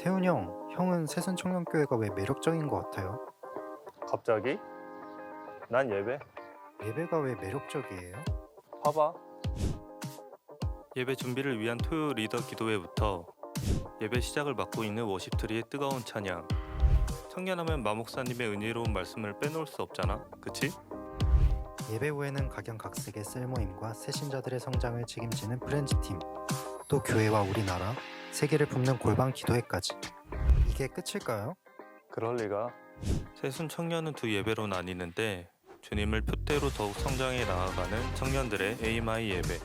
태훈이 형은 새순청년교회가 왜 매력적인 것 같아요? 갑자기? 난 예배. 예배가 왜 매력적이에요? 봐봐. 예배 준비를 위한 토요 리더 기도회부터 예배 시작을 맡고 있는 워십트리의 뜨거운 찬양. 청년하면 마목사님의 은혜로운 말씀을 빼놓을 수 없잖아, 그치? 예배 후에는 각양각색의 셀모임과 새신자들의 성장을 책임지는 프렌즈팀, 또 교회와 우리나라, 세계를 품는 골방 기도회까지. 이게 끝일까요? 그럴 리가. 새순 청년은 두 예배로 나뉘는데 주님을 표대로 더욱 성장해 나아가는 청년들의 에이마이 예배.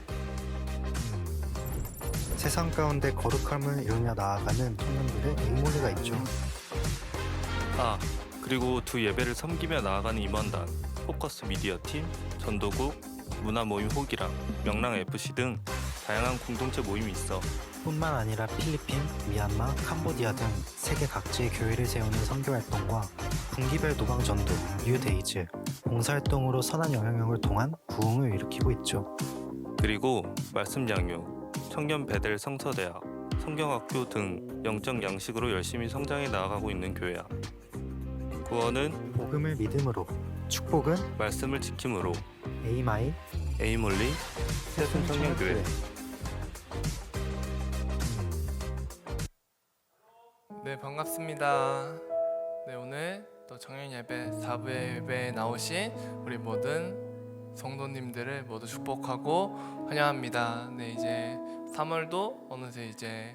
세상 가운데 거룩함을 이루며 나아가는 청년들의 에이몰리가 있죠. 그리고 두 예배를 섬기며 나아가는 임원단, 포커스 미디어팀, 전도국, 문화모임 호기랑, 명랑FC 등 다양한 공동체 모임이 있어. 뿐만 아니라 필리핀, 미얀마, 캄보디아 등 세계 각지의 교회를 세우는 선교활동과 분기별 노방전도, 뉴데이즈, 봉사활동으로 선한 영향력을 통한 부흥을 일으키고 있죠. 그리고 말씀 양육, 청년 베델 성서대학, 성경학교 등 영적 양식으로 열심히 성장해 나아가고 있는 교회야. 구원은 복음을 믿음으로, 축복은 말씀을 지킴으로. 에이마이 에이몰리 새순 청년교회. 네, 반갑습니다. 네, 오늘 또 청년 예배 4부의 예배에 나오신 우리 모든 성도님들을 모두 축복하고 환영합니다. 네, 이제 3월도 어느새 이제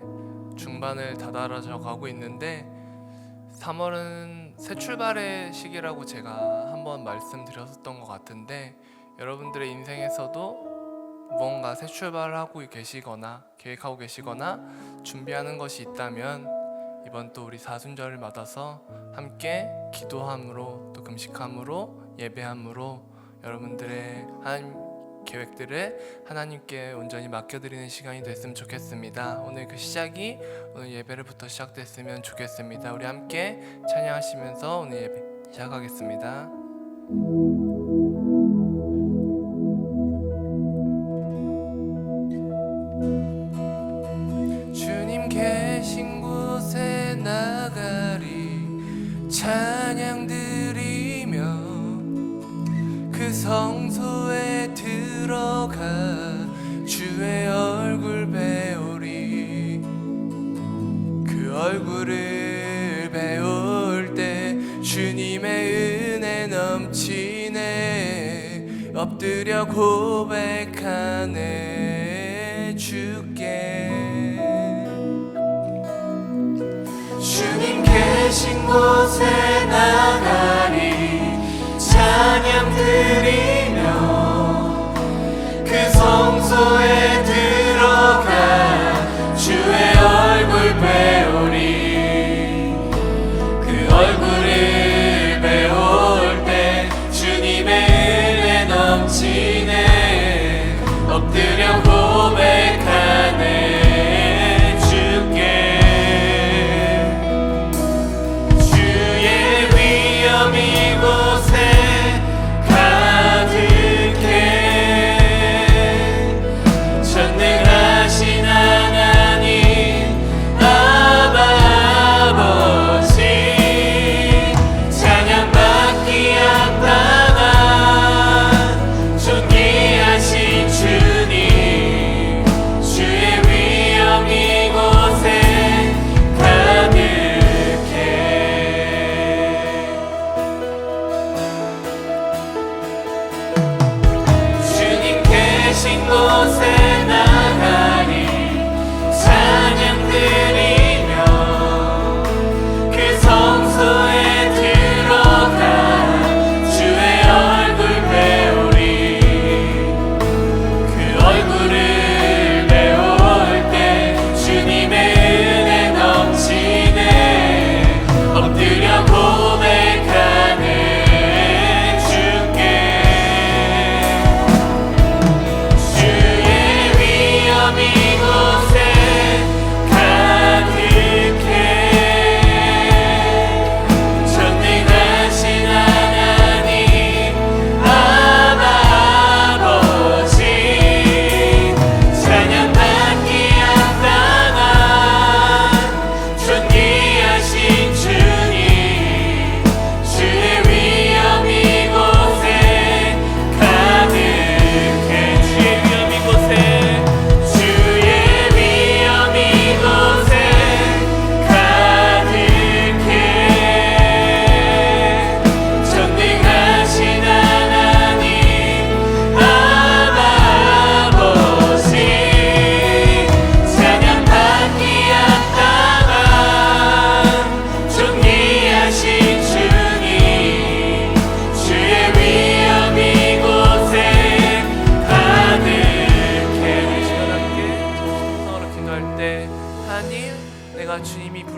중반을 다다라져 가고 있는데 3월은 새 출발의 시기라고 제가 한번 말씀드렸었던 것 같은데 여러분들의 인생에서도 무언가 새 출발을 하고 계시거나 계획하고 계시거나 준비하는 것이 있다면 이번 또 우리 사순절을 맞아서 함께 기도함으로 또 금식함으로 예배함으로 여러분들의 하나님 계획들을 하나님께 온전히 맡겨드리는 시간이 됐으면 좋겠습니다. 오늘 그 시작이 오늘 예배를부터 시작됐으면 좋겠습니다. 우리 함께 찬양하시면서 오늘 예배 시작하겠습니다. 주님 계신 곳에 나가리 찬양 드리며 그 성소에 들어가 주의 얼굴 배우리. 그 얼굴을 배울 때 주님의 은혜 넘치네. 엎드려 고백하네 주께. 주님 계신 곳에 나가리 찬양 드리며 그 성소에 들어가 주의 얼굴 배우리. 그 얼굴을 배울 때 주님의 은혜 넘치네. 엎드려 고백하네 주께. 주의 위엄 이곳에 가득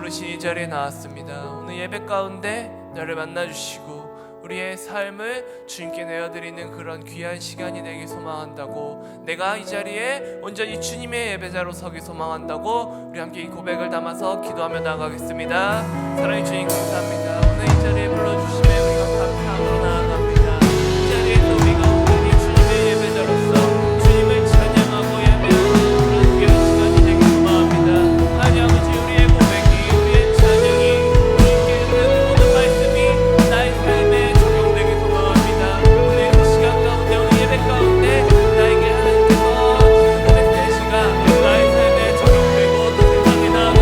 부르신 이 자리에 나왔습니다. 오늘 예배 가운데 나를 만나주시고 우리의 삶을 주님께 내어드리는 그런 귀한 시간이 되길 소망한다고, 내가 이 자리에 온전히 주님의 예배자로 서기 소망한다고 우리 함께 이 고백을 담아서 기도하며 나아가겠습니다. 사랑의 주님 감사합니다. 오늘 이 자리에 불러주심에 우리가 감사함으로 나아갑니다. 이 자리에서 우리가 온전히 주님의 예배자로서 주님을 찬양하고 예배하는 그런 귀한 시간이 되길 소망합니다. 하나님 아버지, 우리의 고백이, 우리의 찬양이 주님께 드리는 모든 말씀이 나의 삶에 적용되길 소망합니다. 오늘 그 시간 가운데, 오늘 예배 가운데 나에게 하나님께서 주시는 메시지가 나의 삶에 적용되고 또 세상에 나아가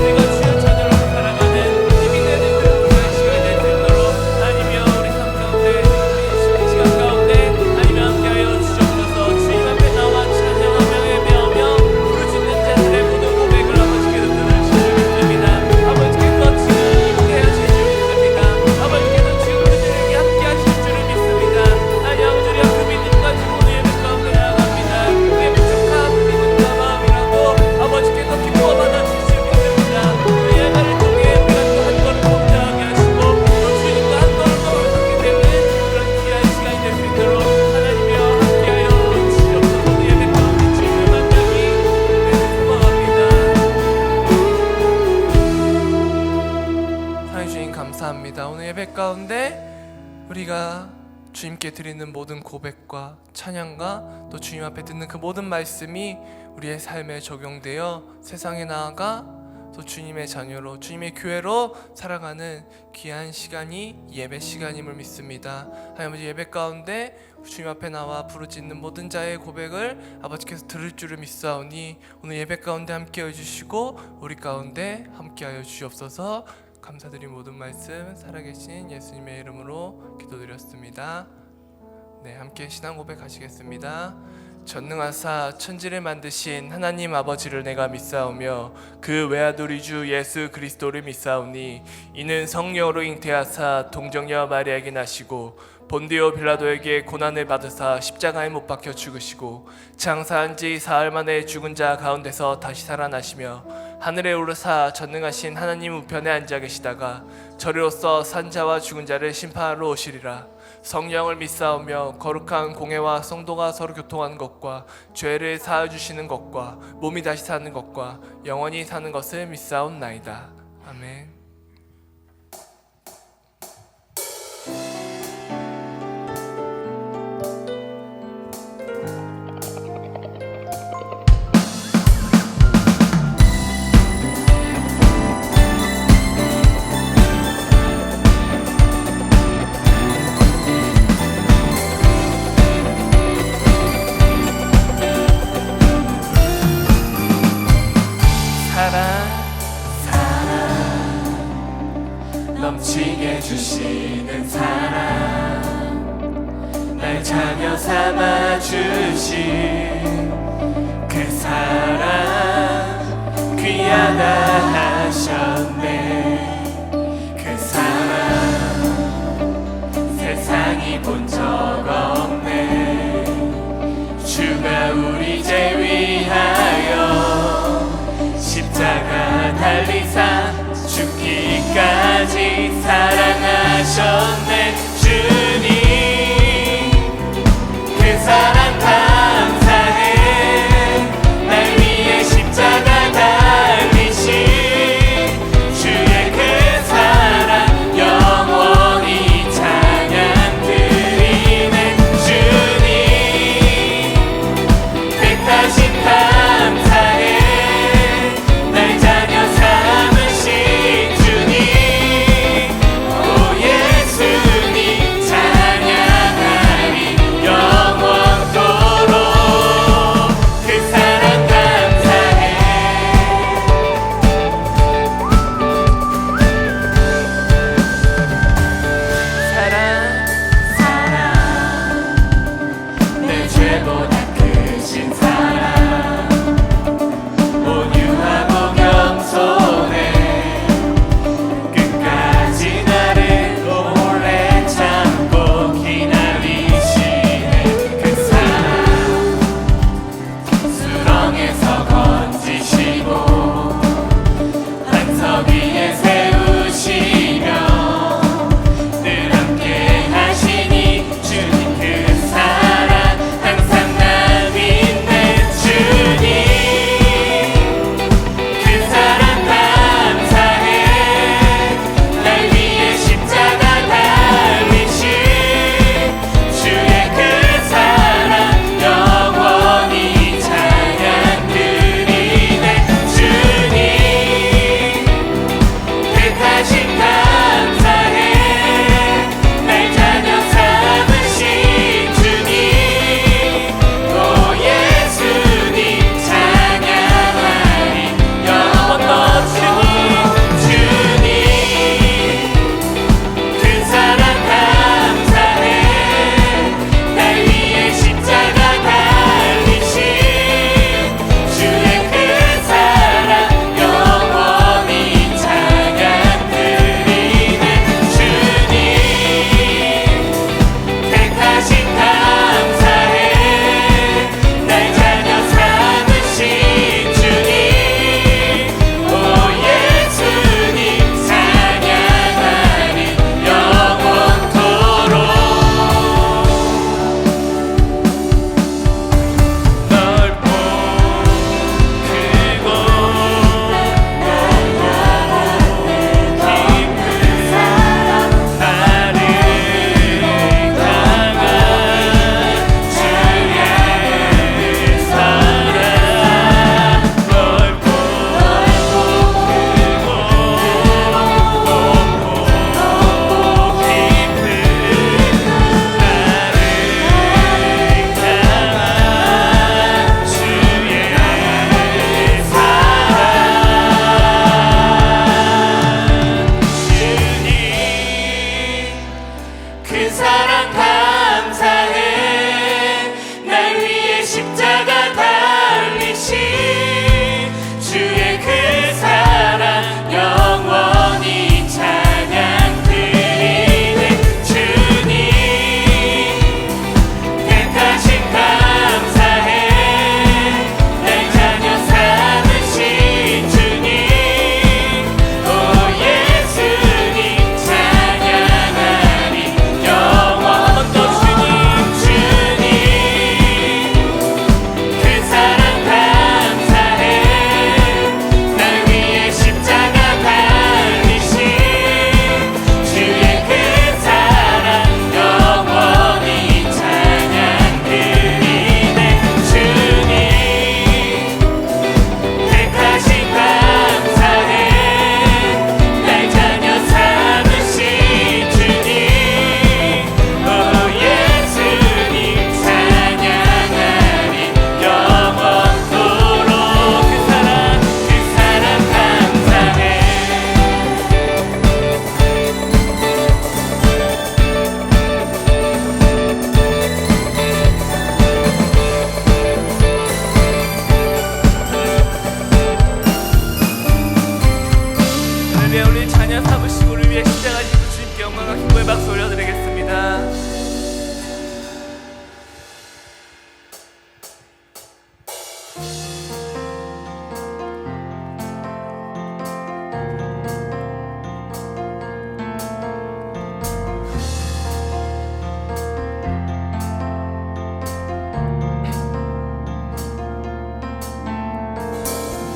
내가 주의 자녀로 살아가는 힘이 되는 그런 귀한 시간이 될 수 있도록 하나님이여 우리 삶 가운데, 우리 이 시간 가운데 하나님 함께하여 주시옵소서. 주님 앞에 나와 찬양하며 예배하며 부르짖는 자들의 모든 고백을 아버지께서 들으실 줄 믿습니다. 아버지께서 지금 함께하실 줄 믿습니다. 아버지께서 지금 그들에게 함께하실 줄을 믿습니다. 하나님 아버지, 우리가 그 믿음 가지고 오늘 예배 가운데 나아갑니다. 우리의 부족한 믿음과 마음이라도 아버지께서 기뻐 받아주실 줄 믿습니다. 우리 예배를 통해 우리가 또 한 걸음 더 나아가게 하시고 또 주님과 한 걸음 더 올라가게 되는 그런 귀한 시간이 될 수 있도록 하나님이여 함께하여 주시옵소서. 오늘 예배 가운데 주님의 만남이 되길 소망합니다. 사랑해 주님 감사합니다. 오늘 예배 가운데 우리가 주님께 드리는 모든 고백과 찬양과 또 주님 앞에 듣는 그 모든 말씀이 우리의 삶에 적용되어 세상에 나아가 또 주님의 자녀로, 주님의 교회로 살아가는 귀한 시간이 예배 시간임을 믿습니다. 하나님 예배 가운데 주님 앞에 나와 부르짖는 모든 자의 고백을 아버지께서 들을 줄을 믿사오니 오늘 예배 가운데 함께해 주시고 우리 가운데 함께하여 주시옵소서. 감사드린 모든 말씀 살아계신 예수님의 이름으로 기도드렸습니다. 네, 함께 신앙 고백하시겠습니다. 전능하사 천지를 만드신 하나님 아버지를 내가 믿사오며 그 외아들이 주 예수 그리스도를 믿사오니 이는 성령으로 잉태하사 동정녀 마리아에게 나시고 본디오 빌라도에게 고난을 받으사 십자가에 못 박혀 죽으시고 장사한 지 사흘 만에 죽은 자 가운데서 다시 살아나시며 하늘에 오르사 전능하신 하나님 우편에 앉아 계시다가 저리로서 산 자와 죽은 자를 심판하러 오시리라. 성령을 믿사오며 거룩한 공회와 성도가 서로 교통하는 것과 죄를 사하여 주시는 것과 몸이 다시 사는 것과 영원히 사는 것을 믿사옵나이다. 아멘. 넘치게 주시는 사랑, 날 자녀 삼아 주신 그 사랑 귀하다 하셨네. 그 사랑 세상이 본 적 없네. 주가 우리 죄 위하여 십자가 달리사 죽기까지 사랑하셨네. 주님 그 사랑 감사해. 날 위해 십자가 달리신 주의 그 사랑 영원히 찬양 드리네. 주님 택하신 감사해. 날 자녀 삼으신 주님, 오 예수님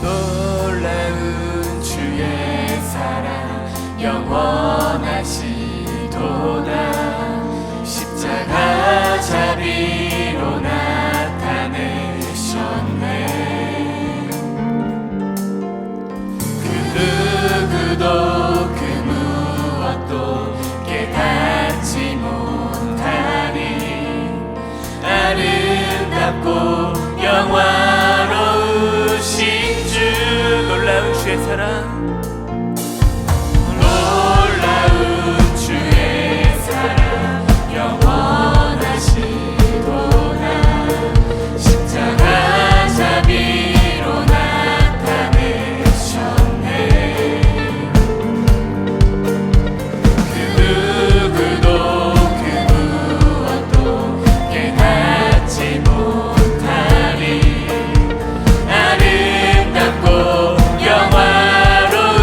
놀라운 주의 사랑 영원하시도다. 십자가 자비로 나타내셨네. 그 누구도 그 무엇도 깨닫지 못하니 아름답고 영화로우신 주. 놀라운 주의 사랑, 놀라운 주의 사랑 영원하시도다. 십자가 자비로 나타내셨네. 그 누구도 그 무엇도 깨닫지 못하니 아름답고 영화로운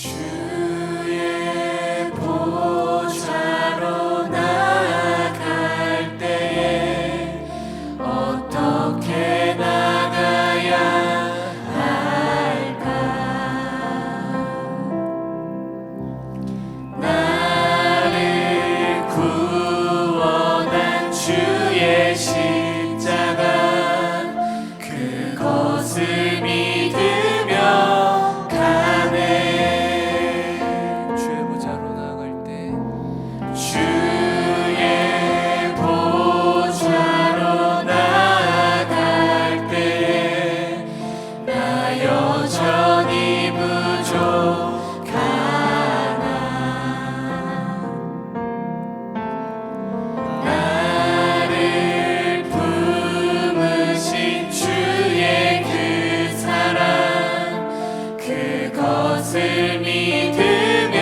주의 보좌로 나아갈 때에 어떻게 나가야 할까? 나를 구원한 주의 십자가 그것을 믿으며 가네. 주의 보좌로 나아갈 때 주의 보좌로 나아갈 때에 나 여전히 부족하나. 나를 품으신 주의 그 사랑 그것을 믿으며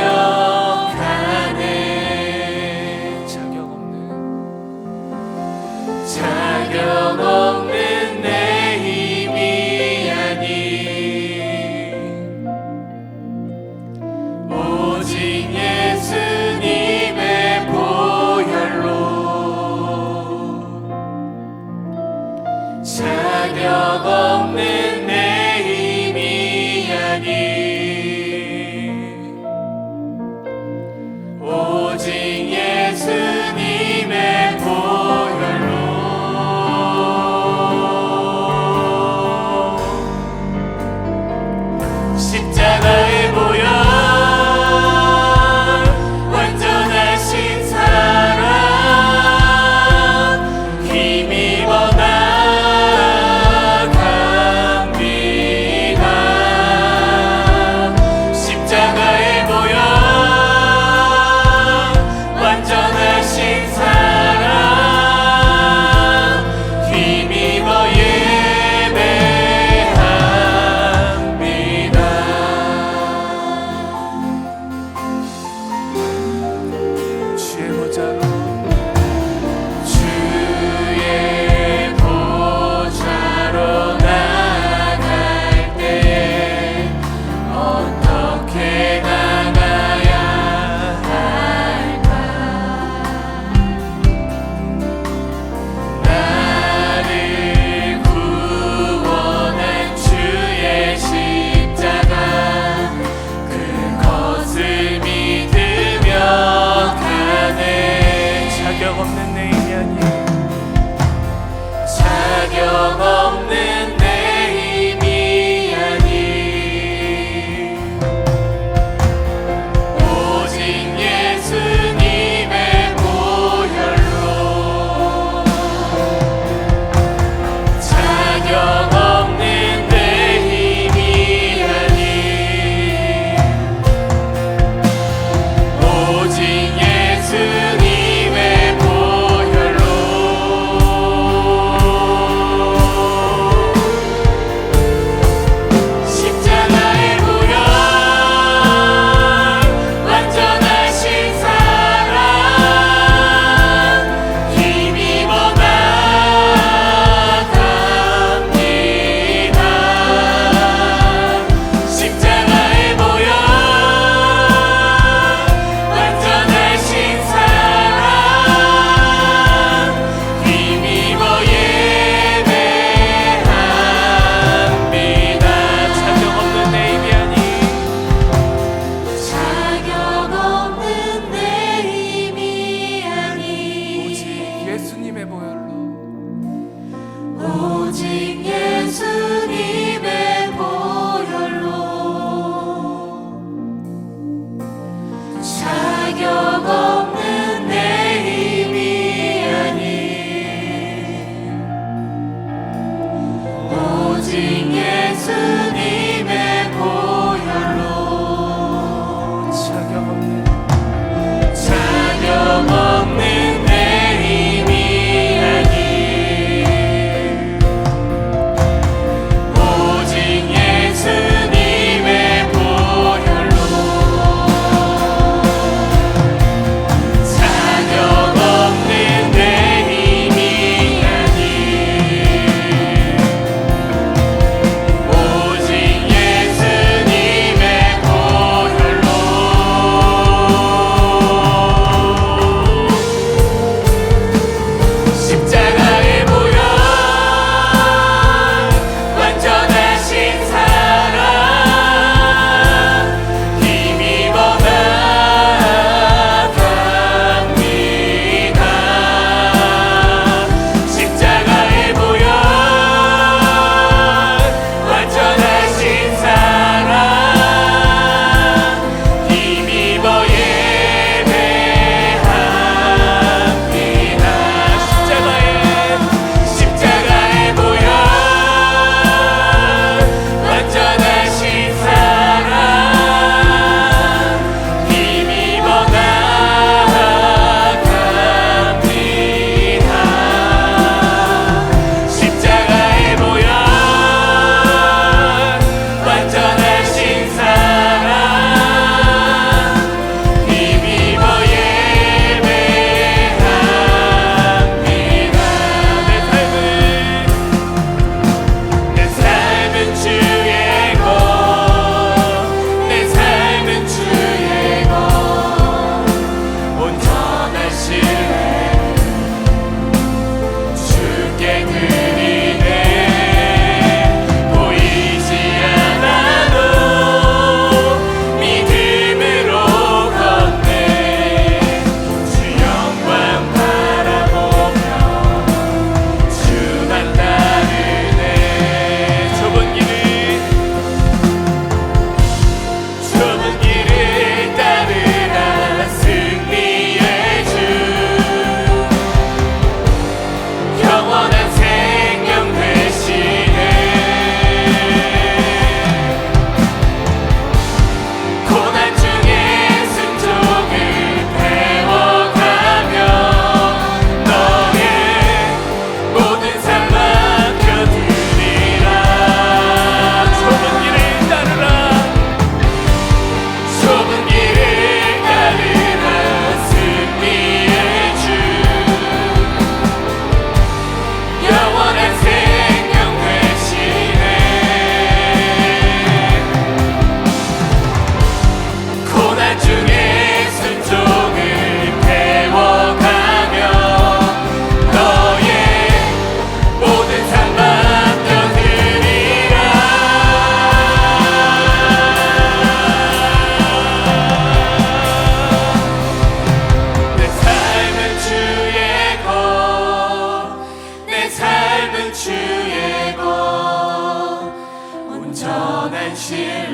가네. 자격 없는 내 힘이 아닌 오직 예수님의 보혈로 자격 없는 내 힘이 아닌 오직 예수님의 보혈로 십자가의 보혈 완전하신 사랑 힘입어 나갑니다. 십자가의 보혈 완전하신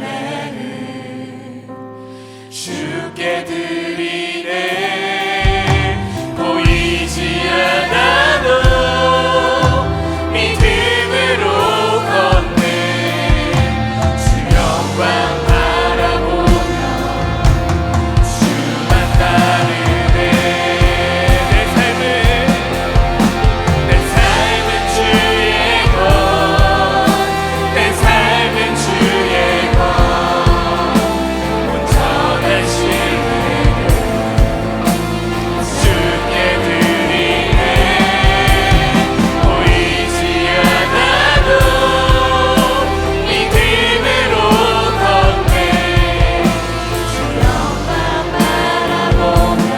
예배를 주께 드리네. 보이지 않아도 믿음으로 걷네. 주 영광 바라보며 주만 따르네. 내 삶은 주의 것, 내 삶은 주의 것. 온전한 신뢰를 주께 드리네. 보이지 않아도 믿음으로 걷네. 주 영광 바라보며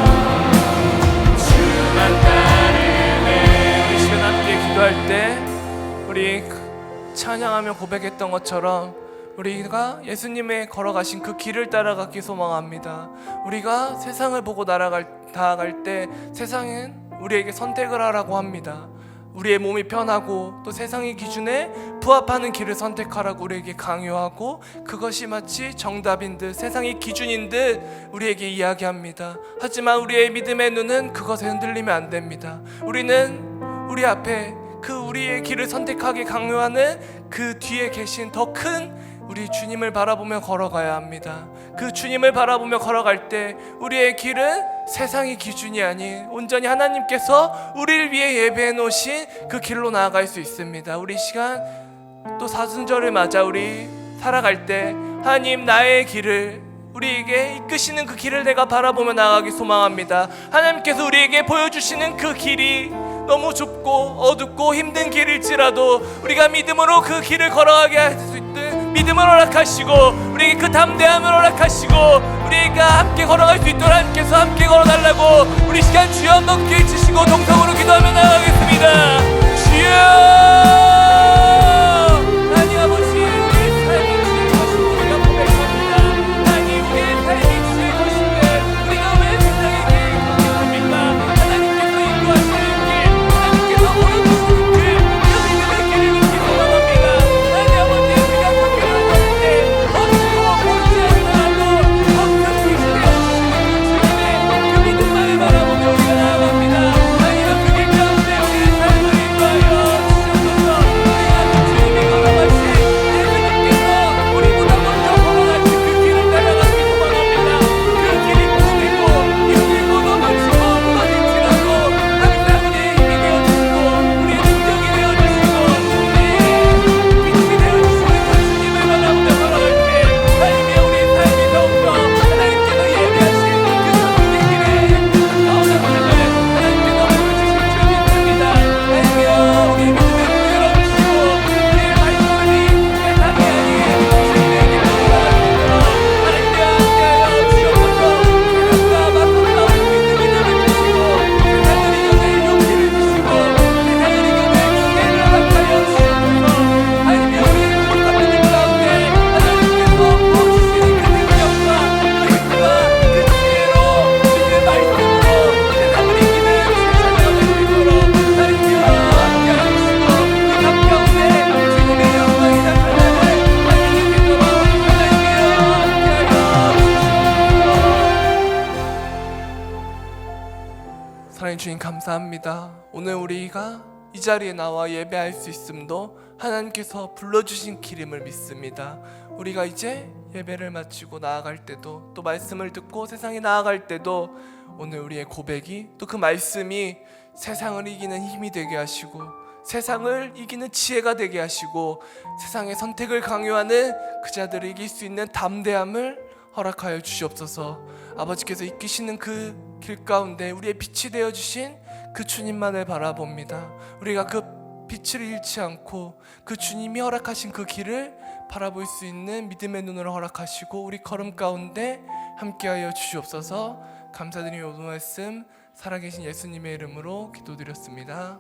주만 따르네. 이 시간 함께 기도할 때 우리 찬양하며 고백했던 것처럼 우리가 예수님의 걸어가신 그 길을 따라가기 소망합니다. 우리가 세상을 보고 나아갈 때 세상은 우리에게 선택을 하라고 합니다. 우리의 몸이 편하고 또 세상의 기준에 부합하는 길을 선택하라고 우리에게 강요하고 그것이 마치 정답인 듯 세상의 기준인 듯 우리에게 이야기합니다. 하지만 우리의 믿음의 눈은 그것에 흔들리면 안 됩니다. 우리는 우리 앞에 그 우리의 길을 선택하게 강요하는 그 뒤에 계신 더 큰 우리 주님을 바라보며 걸어가야 합니다. 그 주님을 바라보며 걸어갈 때 우리의 길은 세상의 기준이 아닌 온전히 하나님께서 우리를 위해 예배해 놓으신 그 길로 나아갈 수 있습니다. 우리 시간 또 사순절을 맞아 우리 살아갈 때 하나님 나의 길을 우리에게 이끄시는 그 길을 내가 바라보며 나아가기 소망합니다. 하나님께서 우리에게 보여주시는 그 길이 너무 좁고 어둡고 힘든 길일지라도 우리가 믿음으로 그 길을 걸어가게 할 수 있는 믿음을 허락하시고 우리에게 그 담대함을 허락하시고 우리가 함께 걸어갈 수 있도록 하나님께서 함께 걸어달라고 우리 시간 주여 한번 귀에 주시고 동성으로 기도하며 나가겠습니다. 주여 하나님 아버지 우리의 삶이 주의 것이고 우리가 고백합니다. 하나님 우리의 삶이 주의 것인데 우리가 왜 세상에게 고백합니까? 하나님께서 인도하시는 길 하나님께서 보여주시는 길 그 믿음의 길을 걷기 소망합니다. 하나님 아버지 우리가 선택을 할 때 어둡고 보이지 않더라도 더 큰 빛이 되어주시는 주님의 그 믿음만을 바라보며 우리가 나아갑니다. 하나님 그 길 가운데 우리의 삶을 인도하여 주시옵소서. 우리가 그 주님이 걸어가신 예수님께서 우리보다 먼저 걸어가신 그 길을 따라가기 소망합니다. 그 길이 부딪히고 힘들고 넘어지고 무너질지라도 항상 우리의 힘이 되어주시고 우리의 능력이 되어주시고 우리의 빛이 되어주시는 그 주님을 바라보며 걸어갈 때 하나님의 우리의 삶이 더욱더 하나님께서 예배하신 그 선택의 길에 가오는 삶을 하나님께서 보여주실 줄 믿습니다. 하나님이여 우리의 믿음의 문을 열어주시고 우리의 발걸음이 세상이 아닌 주님의 길로 나아갈 수 있도록 하나님과 함께하여 주옵소서. 세상과 맞서 싸울 수 있는 믿음을 주시고 세상을 이겨낼 용기를 주시고 세상을 이겨낼 기회를 허락하여 주옵소서. 하나님이여 우리의 부족한 믿음 가운데 하나님께서 부어주시는 그 능력과 그 힘과 그 지혜로 주님의 말씀으로 세상을 이기는 주의 자녀가 될 수 있도록 하나님이여 함께하여 주시고 그 삶 가운데 주님의 영광이 나타나는 하나님이 되도록 하나님이여 함께하여 주옵소서. 사랑의 주님 감사합니다. 오늘 우리가 이 자리에 나와 예배할 수 있음도 하나님께서 불러주신 길임을 믿습니다. 우리가 이제 예배를 마치고 나아갈 때도 또 말씀을 듣고 세상에 나아갈 때도 오늘 우리의 고백이 또 그 말씀이 세상을 이기는 힘이 되게 하시고 세상을 이기는 지혜가 되게 하시고 세상의 선택을 강요하는 그 자들을 이길 수 있는 담대함을 허락하여 주시옵소서. 아버지께서 이끄시는 그 길 가운데 우리의 빛이 되어주신 그 주님만을 바라봅니다. 우리가 그 빛을 잃지 않고 그 주님이 허락하신 그 길을 바라볼 수 있는 믿음의 눈을 허락하시고 우리 걸음 가운데 함께하여 주시옵소서. 감사드리며 모든 말씀 살아계신 예수님의 이름으로 기도드렸습니다.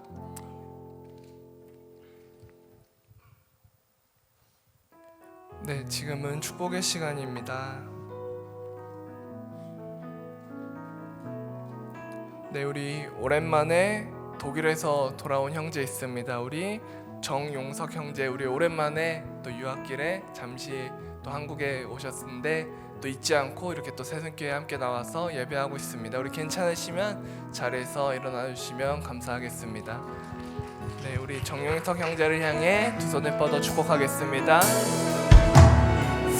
네, 지금은 축복의 시간입니다. 네, 우리 오랜만에 독일에서 돌아온 형제 있습니다. 우리 정용석 형제, 우리 오랜만에 또 유학길에 잠시 또 한국에 오셨는데 또 잊지 않고 이렇게 또 새순교회에 함께 나와서 예배하고 있습니다. 우리 괜찮으시면 자리에서 일어나 주시면 감사하겠습니다. 네, 우리 정용석 형제를 향해 두 손을 뻗어 축복하겠습니다.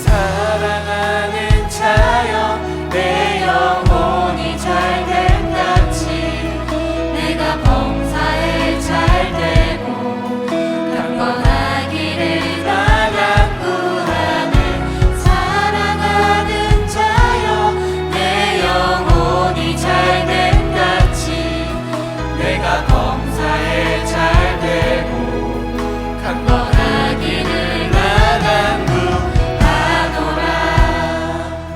사랑하는 자여 내 영혼이 잘됨 같이 내가 범사에 잘되고 강건하기를 나가 구하네. 사랑하는 자여 내 영혼이 잘됨 같이 내가 범사에 잘되고 강건하기를 나가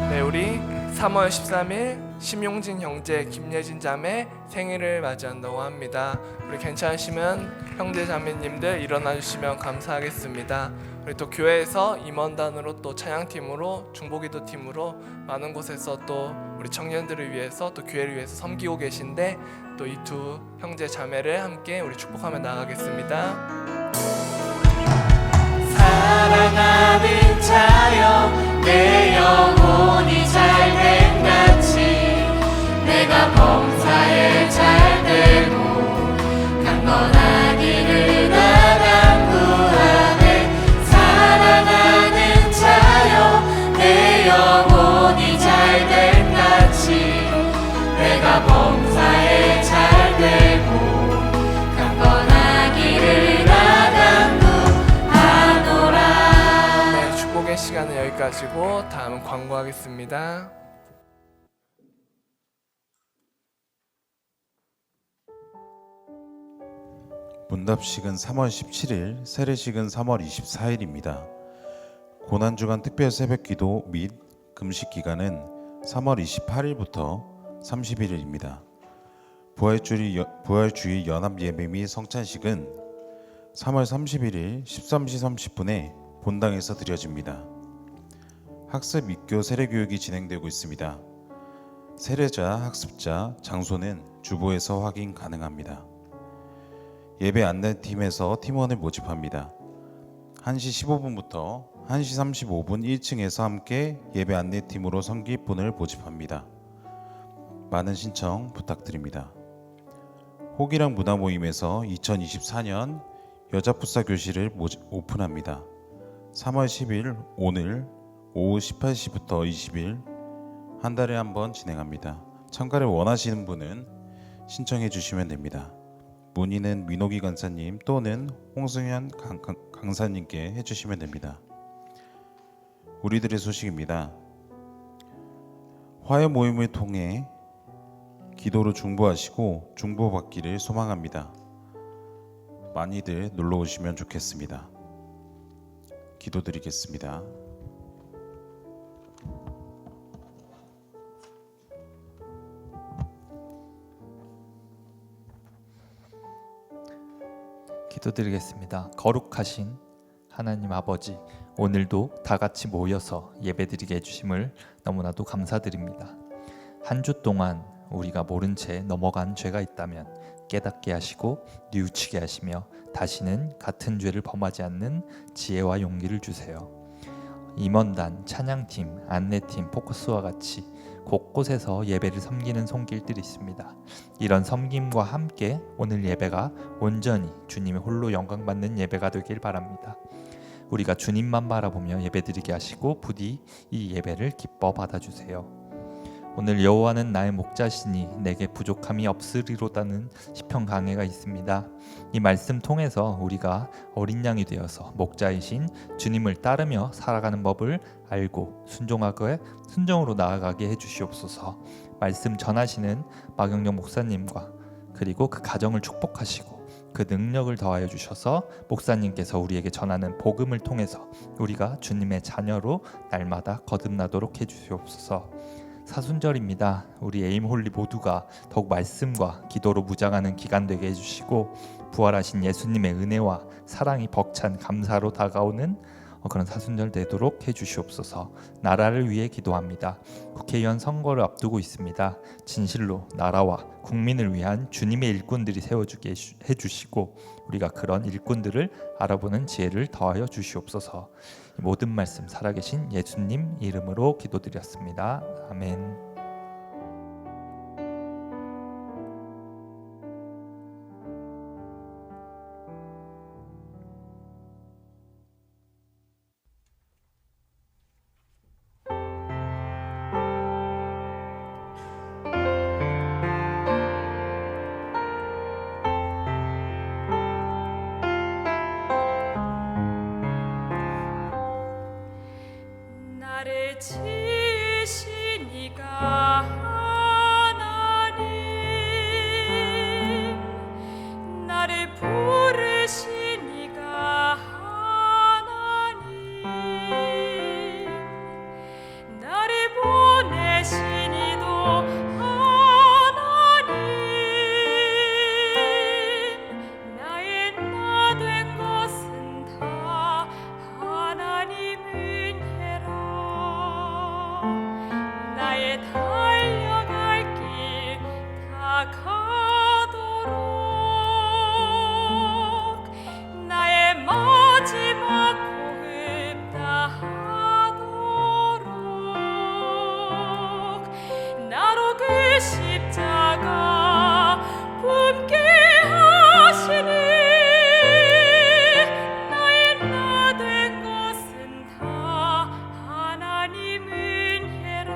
네, 우리 3월 13일 심용진 형제, 김예진 자매 생일을 맞이한다고 합니다. 우리 괜찮으시면 형제 자매님들 일어나 주시면 감사하겠습니다. 우리 또 교회에서 임원단으로 또 찬양팀으로 중보기도 팀으로 많은 곳에서 또 우리 청년들을 위해서 또 교회를 위해서 섬기고 계신데 또 이 두 형제 자매를 함께 우리 축복하며 나가겠습니다. 사랑하는 자여 내 영혼이 잘됨 같이 내가 범사에 잘되고 강건하기를 나가 구하네. 사랑하는 자여 내 영혼이 잘됨 같이 내가 범사에 잘되고 강건하기를 나가 네, 축복의 시간은 여기까지고 다음은 광고하겠습니다. 문답식은 3월 17일, 세례식은 3월 24일입니다. 고난주간 특별 새벽기도 및 금식 기간은 3월 28일부터 31일입니다. 부활주의 연합 예배 및 성찬식은 3월 31일 13시 30분에 본당에서 드려집니다. 학습 입교 세례교육이 진행되고 있습니다. 세례자, 학습자, 장소는 주보에서 확인 가능합니다. 예배 안내팀에서 팀원을 모집합니다. 1시 15분부터 1시 35분 1층에서 함께 예배 안내팀으로 섬길 분을 모집합니다. 많은 신청 부탁드립니다. 호기랑 문화모임에서 2024년 여자풋사 교실을 오픈합니다. 3월 10일 오늘 오후 18시부터 20일 한 달에 한 번 진행합니다. 참가를 원하시는 분은 신청해 주시면 됩니다. 문의는 민호기 간사님 또는 홍승현 강사님께 해주시면 됩니다. 우리들의 소식입니다. 화해 모임을 통해 기도로 중보하시고 중보받기를 소망합니다. 많이들 놀러 오시면 좋겠습니다. 기도드리겠습니다. 기도드리겠습니다. 거룩하신 하나님 아버지, 오늘도 다 같이 모여서 예배드리게 해주심을 너무나도 감사드립니다. 한 주 동안 우리가 모른 채 넘어간 죄가 있다면 깨닫게 하시고 뉘우치게 하시며 다시는 같은 죄를 범하지 않는 지혜와 용기를 주세요. 임원단, 찬양팀, 안내팀, 포커스와 같이 곳곳에서 예배를 섬기는 손길들이 있습니다. 이런 섬김과 함께 오늘 예배가 온전히 주님의 홀로 영광받는 예배가 되길 바랍니다. 우리가 주님만 바라보며 예배드리게 하시고 부디 이 예배를 기뻐 받아주세요. 오늘 여호와는 나의 목자시니 내게 부족함이 없으리로다는 시편 강해가 있습니다. 이 말씀 통해서 우리가 어린 양이 되어서 목자이신 주님을 따르며 살아가는 법을 알고 순종으로 나아가게 해주시옵소서. 말씀 전하시는 마경영 목사님과 그리고 그 가정을 축복하시고 그 능력을 더하여 주셔서 목사님께서 우리에게 전하는 복음을 통해서 우리가 주님의 자녀로 날마다 거듭나도록 해주시옵소서. 사순절입니다. 우리 에임홀리 모두가 더욱 말씀과 기도로 무장하는 기간 되게 해주시고 부활하신 예수님의 은혜와 사랑이 벅찬 감사로 다가오는 그런 사순절 되도록 해주시옵소서. 나라를 위해 기도합니다. 국회의원 선거를 앞두고 있습니다. 진실로 나라와 국민을 위한 주님의 일꾼들이 세워주게 해주시고 우리가 그런 일꾼들을 알아보는 지혜를 더하여 주시옵소서. 모든 말씀 살아계신 예수님 이름으로 기도드렸습니다. 아멘. 나를 지으신 이가 하나님, 나를 부르신 이가 하나님, 나를 보내신 이도 하나님, 나의 나 된 것은 다 하나님 은혜라. 나의 달려갈 길 다가도록 나의 마지막 호흡 다하도록 나로 그 십자가 품게 하시니 나의 나 된 것은 다 하나님 은혜라.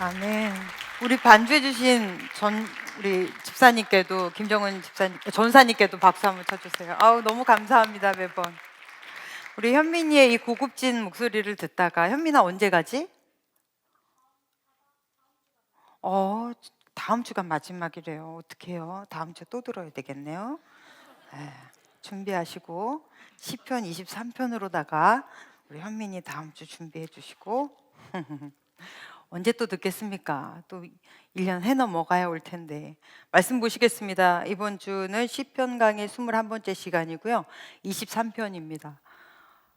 아멘. 우리 반주해 주신 우리 집사님께도 김정은 전사님께도 박수 한번 쳐주세요. 아우 너무 감사합니다 매번. 우리 현민이의 이 고급진 목소리를 듣다가 현민아 언제 가지? 다음 주가 마지막이래요. 어떡해요? 다음 주에 또 들어야 되겠네요. 준비하시고 시편 23편으로다가 우리 현민이 다음 주 준비해 주시고 언제 또 듣겠습니까? 또 1년 해 넘어가야 올 텐데. 말씀 보시겠습니다. 이번 주는 시편 강의 21번째 시간이고요. 23편입니다.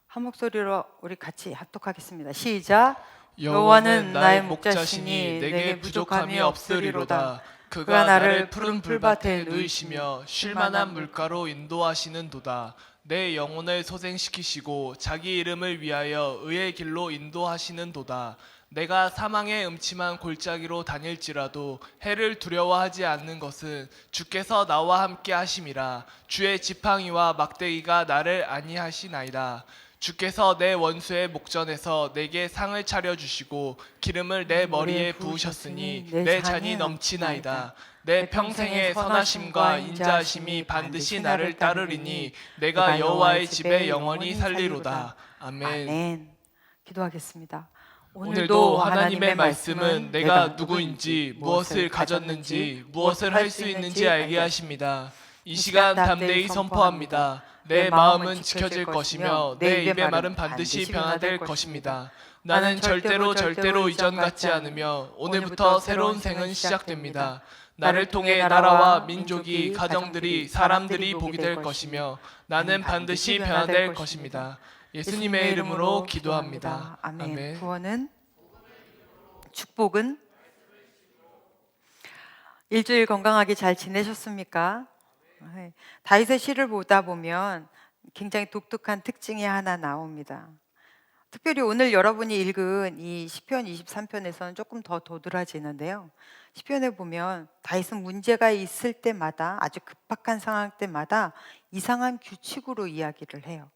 한 목소리로 우리 같이 합독하겠습니다. 시작. 여호와는 나의 목자시니 내게 부족함이 없으리로다. 그가 나를 푸른 풀밭에 누이시며 쉴만한 물가로 인도하시는도다. 내 영혼을 소생시키시고 자기 이름을 위하여 의의 길로 인도하시는도다. 내가 사망의 음침한 골짜기로 다닐지라도 해를 두려워하지 않는 것은 주께서 나와 함께 하심이라. 주의 지팡이와 막대기가 나를 안위하시나이다. 주께서 내 원수의 목전에서 내게 상을 차려주시고 기름을 내 머리에 부으셨으니 내 잔이 넘치나이다. 내 평생의 선하심과 인자하심이 반드시 나를 따르리니 내가 여호와의 집에 영원히 살리로다. 아멘. 아멘. 기도하겠습니다. 오늘도 하나님의 말씀은 내가 누구인지, 무엇을 가졌는지, 무엇을 할 수 있는지 알게 하십니다. 이 시간 담대히 선포합니다. 내 마음은 지켜질 것이며 내 입의 말은 반드시 변화될 것입니다. 나는 절대로 이전 같지 않으며 오늘부터 새로운 생은 시작됩니다. 나를 통해 나라와 민족이, 가정들이, 사람들이 복이 될 것이며 나는 반드시 변화될 것입니다. 예수님의 이름으로 기도합니다. 아멘. 구원은, 축복은, 일주일 건강하게 잘 지내셨습니까? 다윗의 시를 보다 보면 굉장히 독특한 특징이 하나 나옵니다. 특별히 오늘 여러분이 읽은 이 시편 23편에서는 조금 더 도드라지는데요. 시편에 보면 다윗은 문제가 있을 때마다, 아주 급박한 상황 때마다 이상한 규칙으로 이야기를 해요.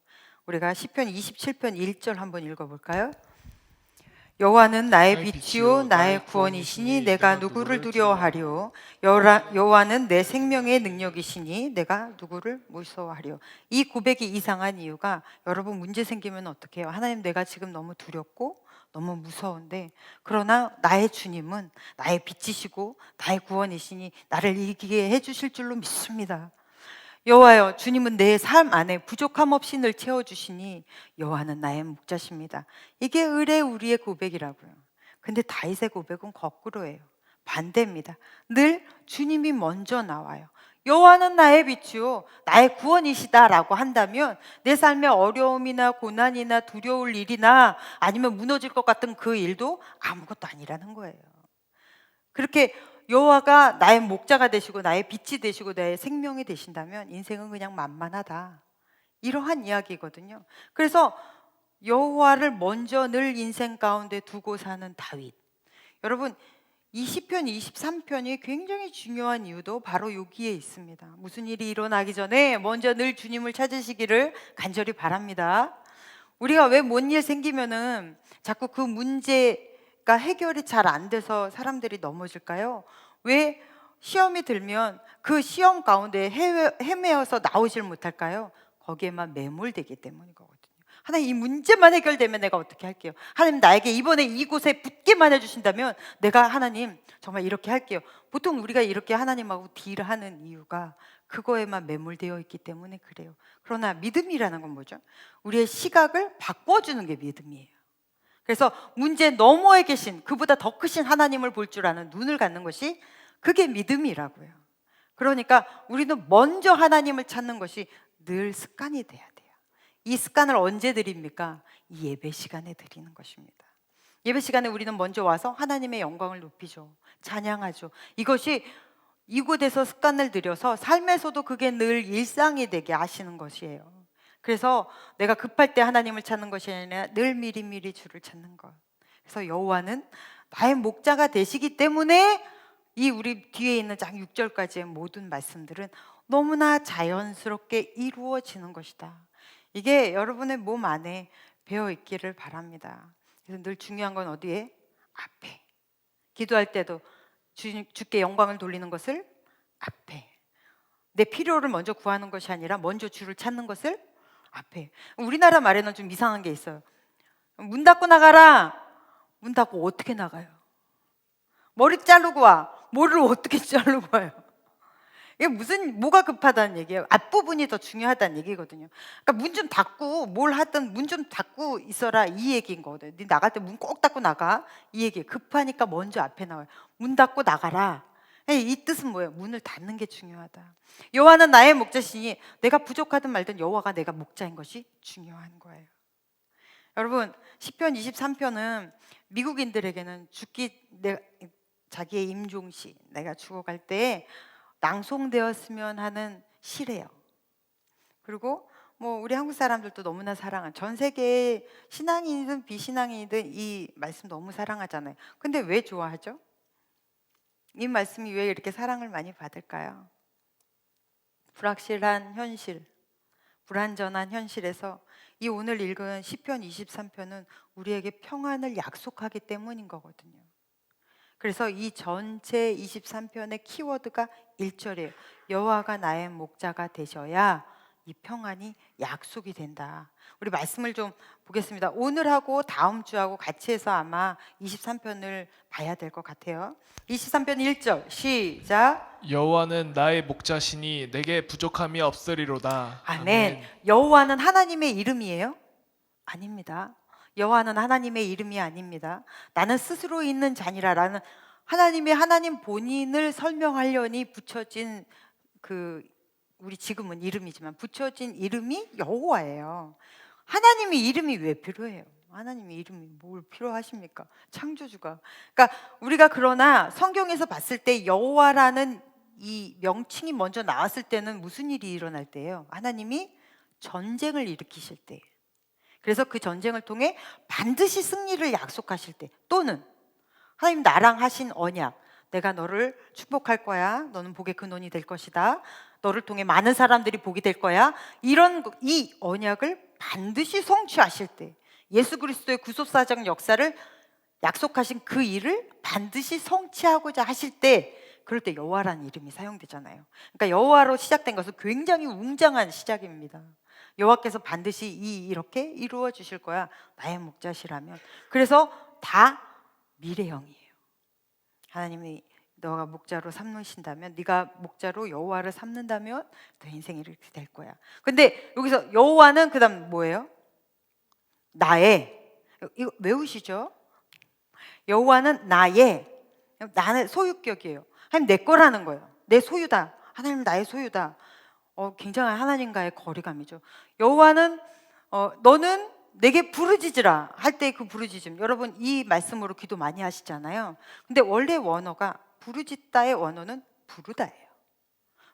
우리가 시편 27편 1절 한번 읽어볼까요? 여호와는 나의 빛이요 나의 구원이시니 내가 누구를 두려워하리요. 여호와는 내 생명의 능력이시니 내가 누구를 무서워하리요. 이 고백이 이상한 이유가, 여러분 문제 생기면 어떻게 해요? 하나님, 내가 지금 너무 두렵고 너무 무서운데, 그러나 나의 주님은 나의 빛이시고 나의 구원이시니 나를 이기게 해주실 줄로 믿습니다. 여호와여, 주님은 내 삶 안에 부족함 없이 늘 채워주시니 여호와는 나의 목자십니다. 이게 우리의 고백이라고요. 근데 다윗의 고백은 거꾸로예요. 반대입니다. 늘 주님이 먼저 나와요. 여호와는 나의 빛이요 나의 구원이시다라고 한다면 내 삶의 어려움이나 고난이나 두려울 일이나 아니면 무너질 것 같은 그 일도 아무것도 아니라는 거예요. 그렇게 여호와가 나의 목자가 되시고 나의 빛이 되시고 나의 생명이 되신다면 인생은 그냥 만만하다, 이러한 이야기거든요. 그래서 여호와를 먼저 늘 인생 가운데 두고 사는 다윗, 여러분 이 시편 23편이 굉장히 중요한 이유도 바로 여기에 있습니다. 무슨 일이 일어나기 전에 먼저 늘 주님을 찾으시기를 간절히 바랍니다. 우리가 왜 뭔 일 생기면은 자꾸 그 문제가 해결이 잘 안 돼서 사람들이 넘어질까요? 왜 시험이 들면 그 시험 가운데 헤매어서 나오질 못할까요? 거기에만 매몰되기 때문인 거거든요. 하나님, 이 문제만 해결되면 내가 어떻게 할게요? 하나님, 나에게 이번에 이곳에 붙게만 해주신다면 내가 하나님 정말 이렇게 할게요. 보통 우리가 이렇게 하나님하고 딜하는 이유가 그거에만 매몰되어 있기 때문에 그래요. 그러나 믿음이라는 건 뭐죠? 우리의 시각을 바꿔주는 게 믿음이에요. 그래서 문제 너머에 계신, 그보다 더 크신 하나님을 볼 줄 아는 눈을 갖는 것이, 그게 믿음이라고요. 그러니까 우리는 먼저 하나님을 찾는 것이 늘 습관이 돼야 돼요. 이 습관을 언제 드립니까? 이 예배 시간에 드리는 것입니다. 예배 시간에 우리는 먼저 와서 하나님의 영광을 높이죠. 찬양하죠. 이것이 이곳에서 습관을 들여서 삶에서도 그게 늘 일상이 되게 하시는 것이에요. 그래서 내가 급할 때 하나님을 찾는 것이 아니라 늘 미리미리 주를 찾는 것. 그래서 여호와는 나의 목자가 되시기 때문에 이 우리 뒤에 있는 장 6절까지의 모든 말씀들은 너무나 자연스럽게 이루어지는 것이다. 이게 여러분의 몸 안에 배어 있기를 바랍니다. 그래서 늘 중요한 건 어디에? 앞에. 기도할 때도 주께 영광을 돌리는 것을 앞에. 내 필요를 먼저 구하는 것이 아니라 먼저 주를 찾는 것을 앞에. 우리나라 말에는 좀 이상한 게 있어요. 문 닫고 나가라. 문 닫고 어떻게 나가요? 머리 자르고 와. 머리를 어떻게 자르고 와요? 이게 뭐가 급하다는 얘기예요? 앞부분이 더 중요하다는 얘기거든요. 그러니까 문 좀 닫고 뭘 하든 문 좀 닫고 있어라 이 얘기인 거거든요. 네 나갈 때 문 꼭 닫고 나가 이 얘기. 급하니까 먼저 앞에 나와요. 문 닫고 나가라. 이 뜻은 뭐예요? 문을 닫는 게 중요하다. 여호와는 나의 목자시니 내가 부족하든 말든 여호와가 내가 목자인 것이 중요한 거예요. 여러분 시편 23편은 미국인들에게는 자기의 임종시 내가 죽어갈 때 낭송되었으면 하는 시래요. 그리고 뭐 우리 한국 사람들도 너무나 사랑한 전 세계 신앙인이든 비신앙인이든 이 말씀 너무 사랑하잖아요. 근데 왜 좋아하죠? 이 말씀이 왜 이렇게 사랑을 많이 받을까요? 불확실한 현실, 불안전한 현실에서 이 오늘 읽은 시편 23편은 우리에게 평안을 약속하기 때문인 거거든요. 그래서 이 전체 23편의 키워드가 1절이에요. 여호와가 나의 목자가 되셔야 이 평안이 약속이 된다. 우리 말씀을 좀 보겠습니다. 오늘하고 다음 주하고 같이 해서 아마 23편을 봐야 될 것 같아요. 23편 1절 시작. 여호와는 나의 목자시니 내게 부족함이 없으리로다. 아멘. 여호와는 하나님의 이름이에요? 아닙니다. 여호와는 하나님의 이름이 아닙니다. 나는 스스로 있는 자니라라는 하나님 본인을 설명하려니 붙여진 우리 지금은 이름이지만 붙여진 이름이 여호와예요. 하나님의 이름이 왜 필요해요? 하나님의 이름이 뭘 필요하십니까? 창조주가. 그러니까 우리가 그러나 성경에서 봤을 때 여호와라는 이 명칭이 먼저 나왔을 때는 무슨 일이 일어날 때예요? 하나님이 전쟁을 일으키실 때. 그래서 그 전쟁을 통해 반드시 승리를 약속하실 때, 또는 하나님 나랑 하신 언약, 내가 너를 축복할 거야, 너는 복의 근원이 될 것이다, 너를 통해 많은 사람들이 복이 될 거야, 이 언약을 반드시 성취하실 때, 예수 그리스도의 구속사적 역사를 약속하신 그 일을 반드시 성취하고자 하실 때, 그럴 때 여호와라는 이름이 사용되잖아요. 그러니까 여호와로 시작된 것은 굉장히 웅장한 시작입니다. 여호와께서 반드시 이렇게 이루어 주실 거야, 나의 목자시라면. 그래서 다 미래형이에요. 하나님이 너가 목자로 삼으신다면, 네가 목자로 여호와를 삼는다면 너 인생이 이렇게 될 거야. 근데 여기서 여호와는 그다음 뭐예요? 나의. 이거 외우시죠? 여호와는 나의 소유격이에요. 하나님 내 거라는 거예요. 내 소유다. 하나님 나의 소유다. 굉장한 하나님과의 거리감이죠. 여호와는 너는 내게 부르짖으라 할 때 그 부르짖음, 여러분 이 말씀으로 기도 많이 하시잖아요. 근데 원래 원어가 부르짖다의 원어는 부르다예요.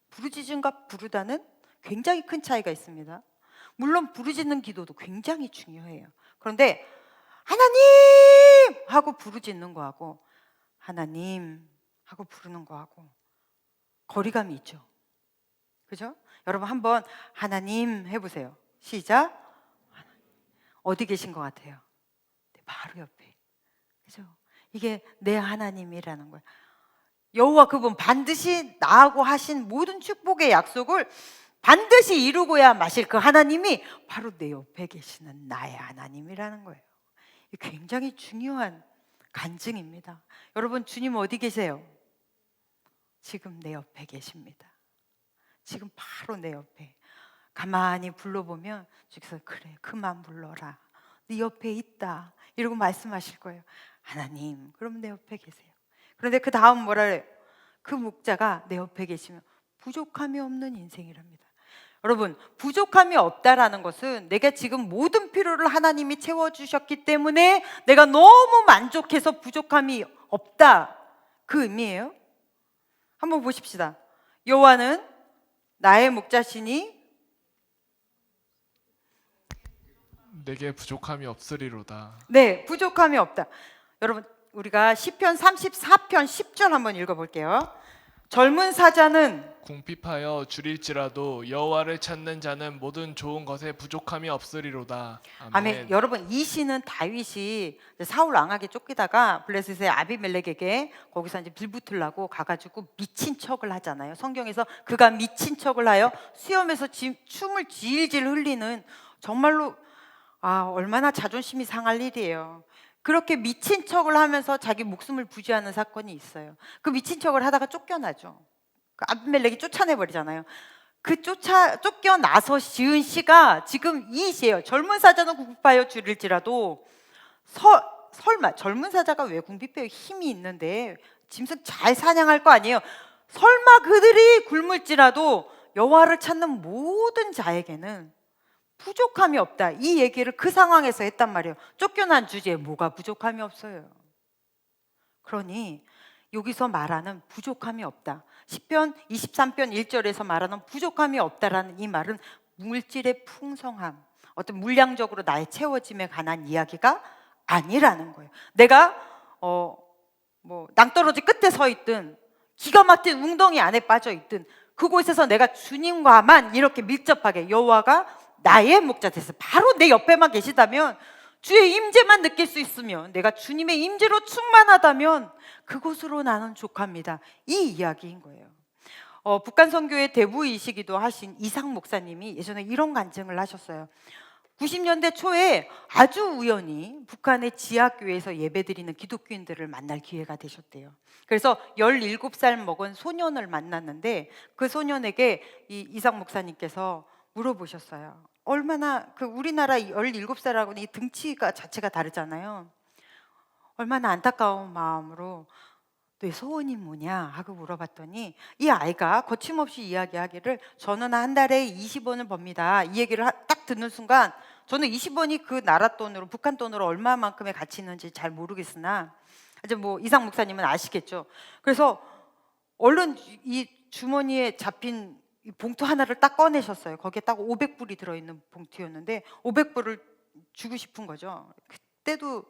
부르짖음과 부르다는 굉장히 큰 차이가 있습니다. 물론 부르짖는 기도도 굉장히 중요해요. 그런데 하나님 하고 부르짖는 거하고 하나님 하고 부르는 거하고 거리감이 있죠. 그죠? 여러분 한번 하나님 해보세요. 시작. 어디 계신 것 같아요? 바로 옆에. 그죠? 이게 내 하나님이라는 거예요. 여호와 그분 반드시 나하고 하신 모든 축복의 약속을 반드시 이루고야 마실 그 하나님이 바로 내 옆에 계시는 나의 하나님이라는 거예요. 이게 굉장히 중요한 간증입니다. 여러분 주님 어디 계세요? 지금 내 옆에 계십니다. 지금 바로 내 옆에. 가만히 불러보면 주께서 그래 그만 불러라, 네 옆에 있다 이러고 말씀하실 거예요. 하나님 그럼 내 옆에 계세요. 그런데 그 다음 뭐라 그래요? 그 목자가 내 옆에 계시면 부족함이 없는 인생이랍니다. 여러분 부족함이 없다라는 것은 내가 지금 모든 필요를 하나님이 채워주셨기 때문에 내가 너무 만족해서 부족함이 없다, 그 의미예요. 한번 보십시다. 여호와는 나의 목자시니 내게 부족함이 없으리로다. 네, 부족함이 없다. 여러분 우리가 시편 34편 10절 한번 읽어볼게요. 젊은 사자는 궁핍하여 줄일지라도 여호와를 찾는 자는 모든 좋은 것에 부족함이 없으리로다. 아멘. 여러분, 이 시는 다윗이 사울 왕에게 쫓기다가 블레셋의 아비멜렉에게 거기서 이제 빌붙으려고 가가지고 미친 척을 하잖아요. 성경에서 그가 미친 척을 하여 수염에서 춤을 질질 흘리는, 정말로 얼마나 자존심이 상할 일이에요. 그렇게 미친 척을 하면서 자기 목숨을 부지하는 사건이 있어요. 그 미친 척을 하다가 쫓겨나죠. 그 아비멜렉이 쫓아내버리잖아요. 그 쫓겨나서 지은 시가 지금 이 시예요. 젊은 사자는 궁핍하여 줄일지라도. 설마 젊은 사자가 왜 궁핍해요? 힘이 있는데 짐승 잘 사냥할 거 아니에요. 설마 그들이 굶을지라도 여호와를 찾는 모든 자에게는 부족함이 없다. 이 얘기를 그 상황에서 했단 말이에요. 쫓겨난 주제에 뭐가 부족함이 없어요. 그러니 여기서 말하는 부족함이 없다, 시편 23편 1절에서 말하는 부족함이 없다라는 이 말은 물질의 풍성함, 어떤 물량적으로 나의 채워짐에 관한 이야기가 아니라는 거예요. 내가 낭떠러지 끝에 서 있든 기가 막힌 웅덩이 안에 빠져 있든 그곳에서 내가 주님과만 이렇게 밀접하게, 여호와가 나의 목자 돼서 바로 내 옆에만 계시다면, 주의 임재만 느낄 수 있으면, 내가 주님의 임재로 충만하다면 그곳으로 나는 족합니다. 이 이야기인 거예요. 북한 선교의 대부이시기도 하신 이상 목사님이 예전에 이런 간증을 하셨어요. 90년대 초에 아주 우연히 북한의 지하교회에서 예배드리는 기독교인들을 만날 기회가 되셨대요. 그래서 17살 먹은 소년을 만났는데 그 소년에게 이 이상 목사님께서 물어보셨어요. 얼마나, 우리나라 17살하고는 이 등치가 자체가 다르잖아요. 얼마나 안타까운 마음으로 너 소원이 뭐냐 하고 물어봤더니 이 아이가 거침없이 이야기하기를, 저는 한 달에 20원을 법니다. 이 얘기를 딱 듣는 순간, 저는 20원이 그 나라 돈으로, 북한 돈으로 얼마만큼의 가치 있는지 잘 모르겠으나 이제 이상 목사님은 아시겠죠. 그래서 얼른 이 주머니에 잡힌 이 봉투 하나를 딱 꺼내셨어요. 거기에 딱 500불이 들어있는 봉투였는데 500불을 주고 싶은 거죠. 그때도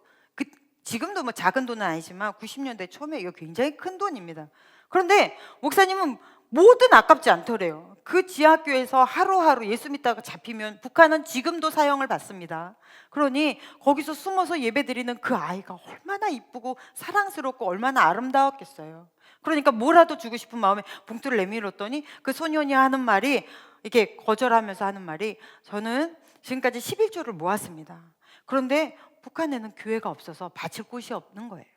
지금도 작은 돈은 아니지만 90년대 초에 이거 굉장히 큰 돈입니다. 그런데 목사님은 뭐든 아깝지 않더래요. 그 지하학교에서 하루하루 예수 믿다가 잡히면 북한은 지금도 사형을 받습니다. 그러니 거기서 숨어서 예배드리는 그 아이가 얼마나 이쁘고 사랑스럽고 얼마나 아름다웠겠어요. 그러니까 뭐라도 주고 싶은 마음에 봉투를 내밀었더니 그 소년이 하는 말이, 이렇게 거절하면서 하는 말이, 저는 지금까지 11조를 모았습니다. 그런데 북한에는 교회가 없어서 바칠 곳이 없는 거예요.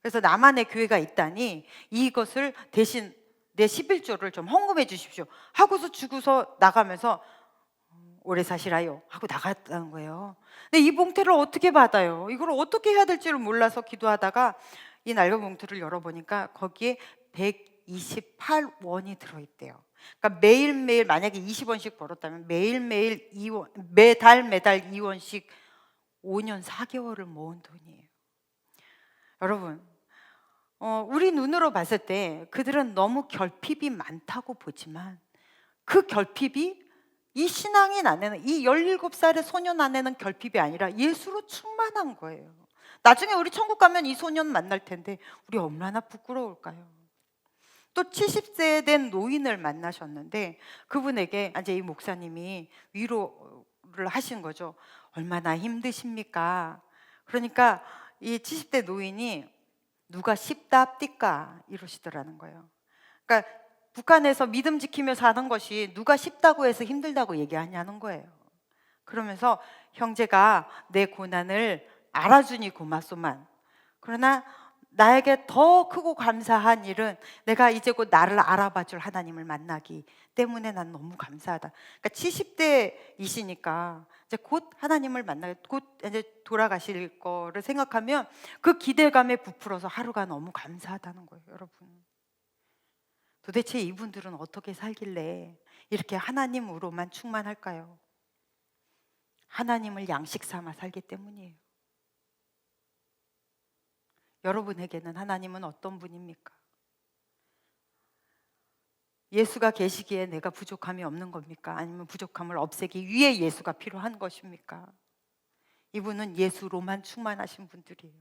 그래서 나만의 교회가 있다니 이것을 대신 내 11조를 좀 헌금해 주십시오 하고서 주고서 나가면서 오래 사시라요 하고 나갔다는 거예요. 근데 이 봉투를 어떻게 받아요? 이걸 어떻게 해야 될지를 몰라서 기도하다가 이 낡은 봉투를 열어보니까 거기에 128원이 들어있대요. 그러니까 매일매일 만약에 20원씩 벌었다면 매일매일 2원, 매달 2원씩 5년 4개월을 모은 돈이에요. 여러분, 우리 눈으로 봤을 때 그들은 너무 결핍이 많다고 보지만 그 결핍이 이 신앙인 안에는, 이 17살의 소년 안에는 결핍이 아니라 예수로 충만한 거예요. 나중에 우리 천국 가면 이 소년 만날 텐데 우리 얼마나 부끄러울까요? 또 70세 된 노인을 만나셨는데 그분에게 이제 이 목사님이 위로를 하신 거죠. 얼마나 힘드십니까? 그러니까 이 70대 노인이 누가 쉽답디까 이러시더라는 거예요. 그러니까 북한에서 믿음 지키며 사는 것이 누가 쉽다고 해서 힘들다고 얘기하냐는 거예요. 그러면서 형제가 내 고난을 알아주니 고맙소만, 그러나 나에게 더 크고 감사한 일은 내가 이제 곧 나를 알아봐줄 하나님을 만나기 때문에 난 너무 감사하다. 그러니까 70대이시니까 이제 곧 하나님을 만나게, 곧 이제 돌아가실 거를 생각하면 그 기대감에 부풀어서 하루가 너무 감사하다는 거예요. 여러분, 도대체 이분들은 어떻게 살길래 이렇게 하나님으로만 충만할까요? 하나님을 양식 삼아 살기 때문이에요. 여러분에게는 하나님은 어떤 분입니까? 예수가 계시기에 내가 부족함이 없는 겁니까? 아니면 부족함을 없애기 위해 예수가 필요한 것입니까? 이분은 예수로만 충만하신 분들이에요.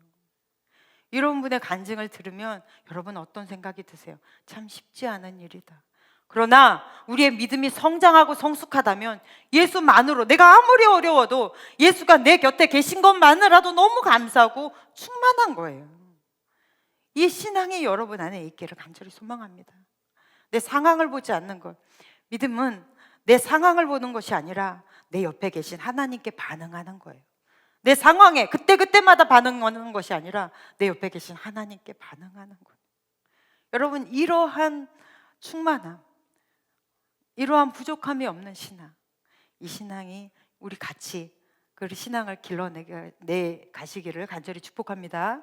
이런 분의 간증을 들으면 여러분 어떤 생각이 드세요? 참 쉽지 않은 일이다. 그러나 우리의 믿음이 성장하고 성숙하다면 예수만으로, 내가 아무리 어려워도 예수가 내 곁에 계신 것만으로도 너무 감사하고 충만한 거예요. 이 신앙이 여러분 안에 있기를 간절히 소망합니다. 내 상황을 보지 않는 것. 믿음은 내 상황을 보는 것이 아니라 내 옆에 계신 하나님께 반응하는 거예요. 내 상황에 그때그때마다 반응하는 것이 아니라 내 옆에 계신 하나님께 반응하는 거예요. 여러분, 이러한 충만함, 이러한 부족함이 없는 신앙, 이 신앙이 우리 같이 그 신앙을 길러내 가시기를 간절히 축복합니다.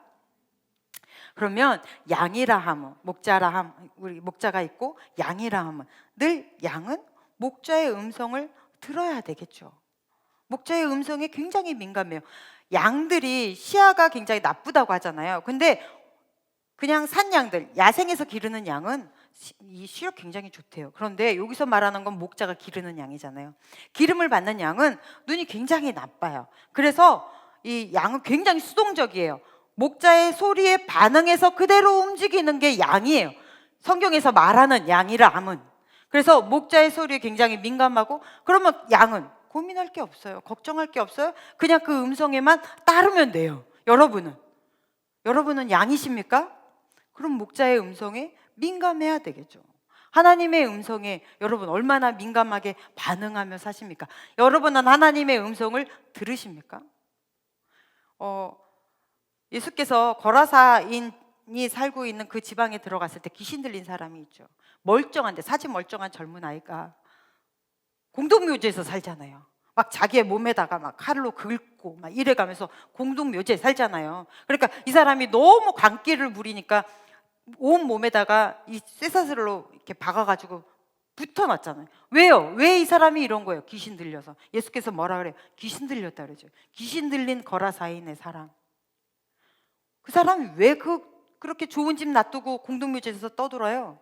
그러면 양이라 함은, 목자라 함, 우리 목자가 있고 양이라 함은, 늘 양은 목자의 음성을 들어야 되겠죠. 목자의 음성에 굉장히 민감해요. 양들이 시야가 굉장히 나쁘다고 하잖아요. 근데 그냥 산양들, 야생에서 기르는 양은 이 시력 굉장히 좋대요. 그런데 여기서 말하는 건 목자가 기르는 양이잖아요. 기름을 받는 양은 눈이 굉장히 나빠요. 그래서 이 양은 굉장히 수동적이에요. 목자의 소리에 반응해서 그대로 움직이는 게 양이에요. 성경에서 말하는 양이라 함은. 그래서 목자의 소리에 굉장히 민감하고, 그러면 양은 고민할 게 없어요. 걱정할 게 없어요. 그냥 그 음성에만 따르면 돼요. 여러분은 양이십니까? 그럼 목자의 음성에 민감해야 되겠죠. 하나님의 음성에 여러분 얼마나 민감하게 반응하며 사십니까? 여러분은 하나님의 음성을 들으십니까? 예수께서 거라사인이 살고 있는 그 지방에 들어갔을 때 귀신 들린 사람이 있죠. 멀쩡한데, 사지 멀쩡한 젊은 아이가 공동묘지에서 살잖아요. 막 자기의 몸에다가 막 칼로 긁고 막 이래가면서 공동묘지에 살잖아요. 그러니까 이 사람이 너무 광기를 부리니까 온 몸에다가 이 쇠사슬로 이렇게 박아가지고 붙어놨잖아요. 왜요? 왜 이 사람이 이런 거예요? 귀신 들려서. 예수께서 뭐라 그래요? 귀신 들렸다 그러죠. 귀신 들린 거라사인의 사람. 그 사람이 왜 그렇게 좋은 집 놔두고 공동묘지에서 떠돌아요?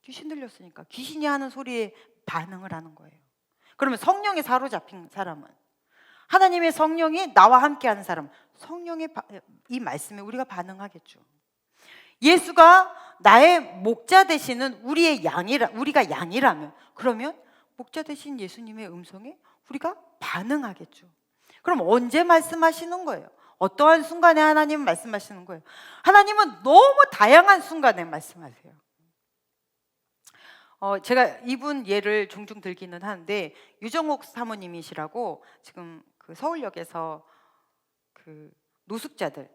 귀신 들렸으니까. 귀신이 하는 소리에 반응을 하는 거예요. 그러면 성령에 사로잡힌 사람은, 하나님의 성령이 나와 함께하는 사람, 성령의 이 말씀에 우리가 반응하겠죠. 예수가 나의 목자 되시는 우리가 양이라면, 그러면 목자 되신 예수님의 음성에 우리가 반응하겠죠. 그럼 언제 말씀하시는 거예요? 어떠한 순간에 하나님은 말씀하시는 거예요? 하나님은 너무 다양한 순간에 말씀하세요. 제가 이분 예를 종종 들기는 하는데, 유정옥 사모님이시라고 지금 그 서울역에서 그 노숙자들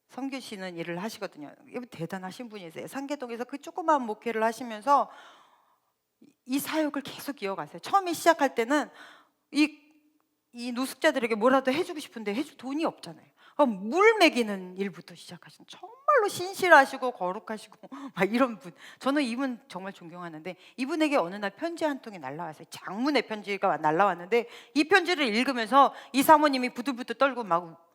섬기시는 일을 하시거든요. 이분 대단하신 분이세요. 상계동에서 그 조그마한 목회를 하시면서 이 사역을 계속 이어가세요. 처음에 시작할 때는 이 노숙자들에게 뭐라도 해주고 싶은데 해줄 돈이 없잖아요. 물 먹이는 일부터 시작하신, 정말로 신실하시고 거룩하시고 막 이런 분. 저는 이분 정말 존경하는데, 이분에게 어느 날 편지 한 통이 날라왔어요. 장문의 편지가 날라왔는데, 이 편지를 읽으면서 이 사모님이 부들부들 떨고 막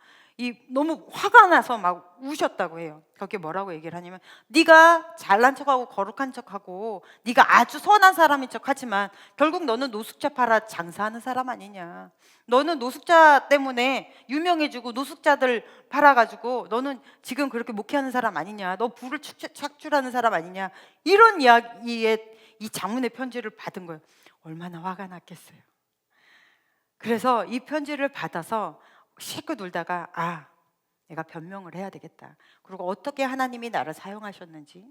너무 화가 나서 막 우셨다고 해요. 거기에 뭐라고 얘기를 하냐면, 네가 잘난 척하고 거룩한 척하고 네가 아주 선한 사람인 척하지만 결국 너는 노숙자 팔아 장사하는 사람 아니냐. 너는 노숙자 때문에 유명해지고 노숙자들 팔아가지고 너는 지금 그렇게 목회하는 사람 아니냐. 너 부를 착출하는 사람 아니냐. 이런 이야기에 이 장문의 편지를 받은 거예요. 얼마나 화가 났겠어요. 그래서 이 편지를 받아서 실컷 놀다가 내가 변명을 해야 되겠다. 그리고 어떻게 하나님이 나를 사용하셨는지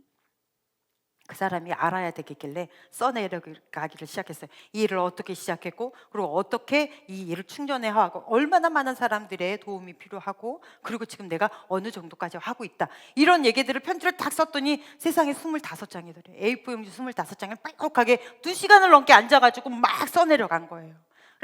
그 사람이 알아야 되겠길래 써내려가기를 시작했어요. 이 일을 어떻게 시작했고, 그리고 어떻게 이 일을 충전해 하고, 얼마나 많은 사람들의 도움이 필요하고, 그리고 지금 내가 어느 정도까지 하고 있다. 이런 얘기들을 편지를 딱 썼더니 세상에 25장이더래요. A4 용지 25장을 빽빽하게 2시간을 넘게 앉아가지고 막 써내려간 거예요.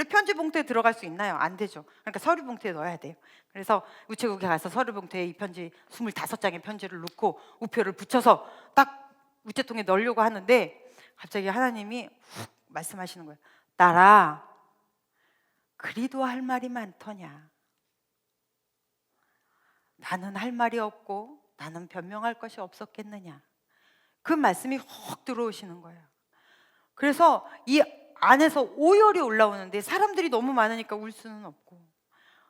편지 봉투에 들어갈 수 있나요? 안 되죠. 그러니까 서류 봉투에 넣어야 돼요. 그래서 우체국에 가서 서류 봉투에 이 편지 25장의 편지를 넣고 우표를 붙여서 딱 우체통에 넣으려고 하는데, 갑자기 하나님이 훅 말씀하시는 거예요. 딸아, 그리도 할 말이 많더냐. 나는 할 말이 없고 나는 변명할 것이 없었겠느냐. 그 말씀이 훅 들어오시는 거예요. 그래서 이 안에서 오열이 올라오는데, 사람들이 너무 많으니까 울 수는 없고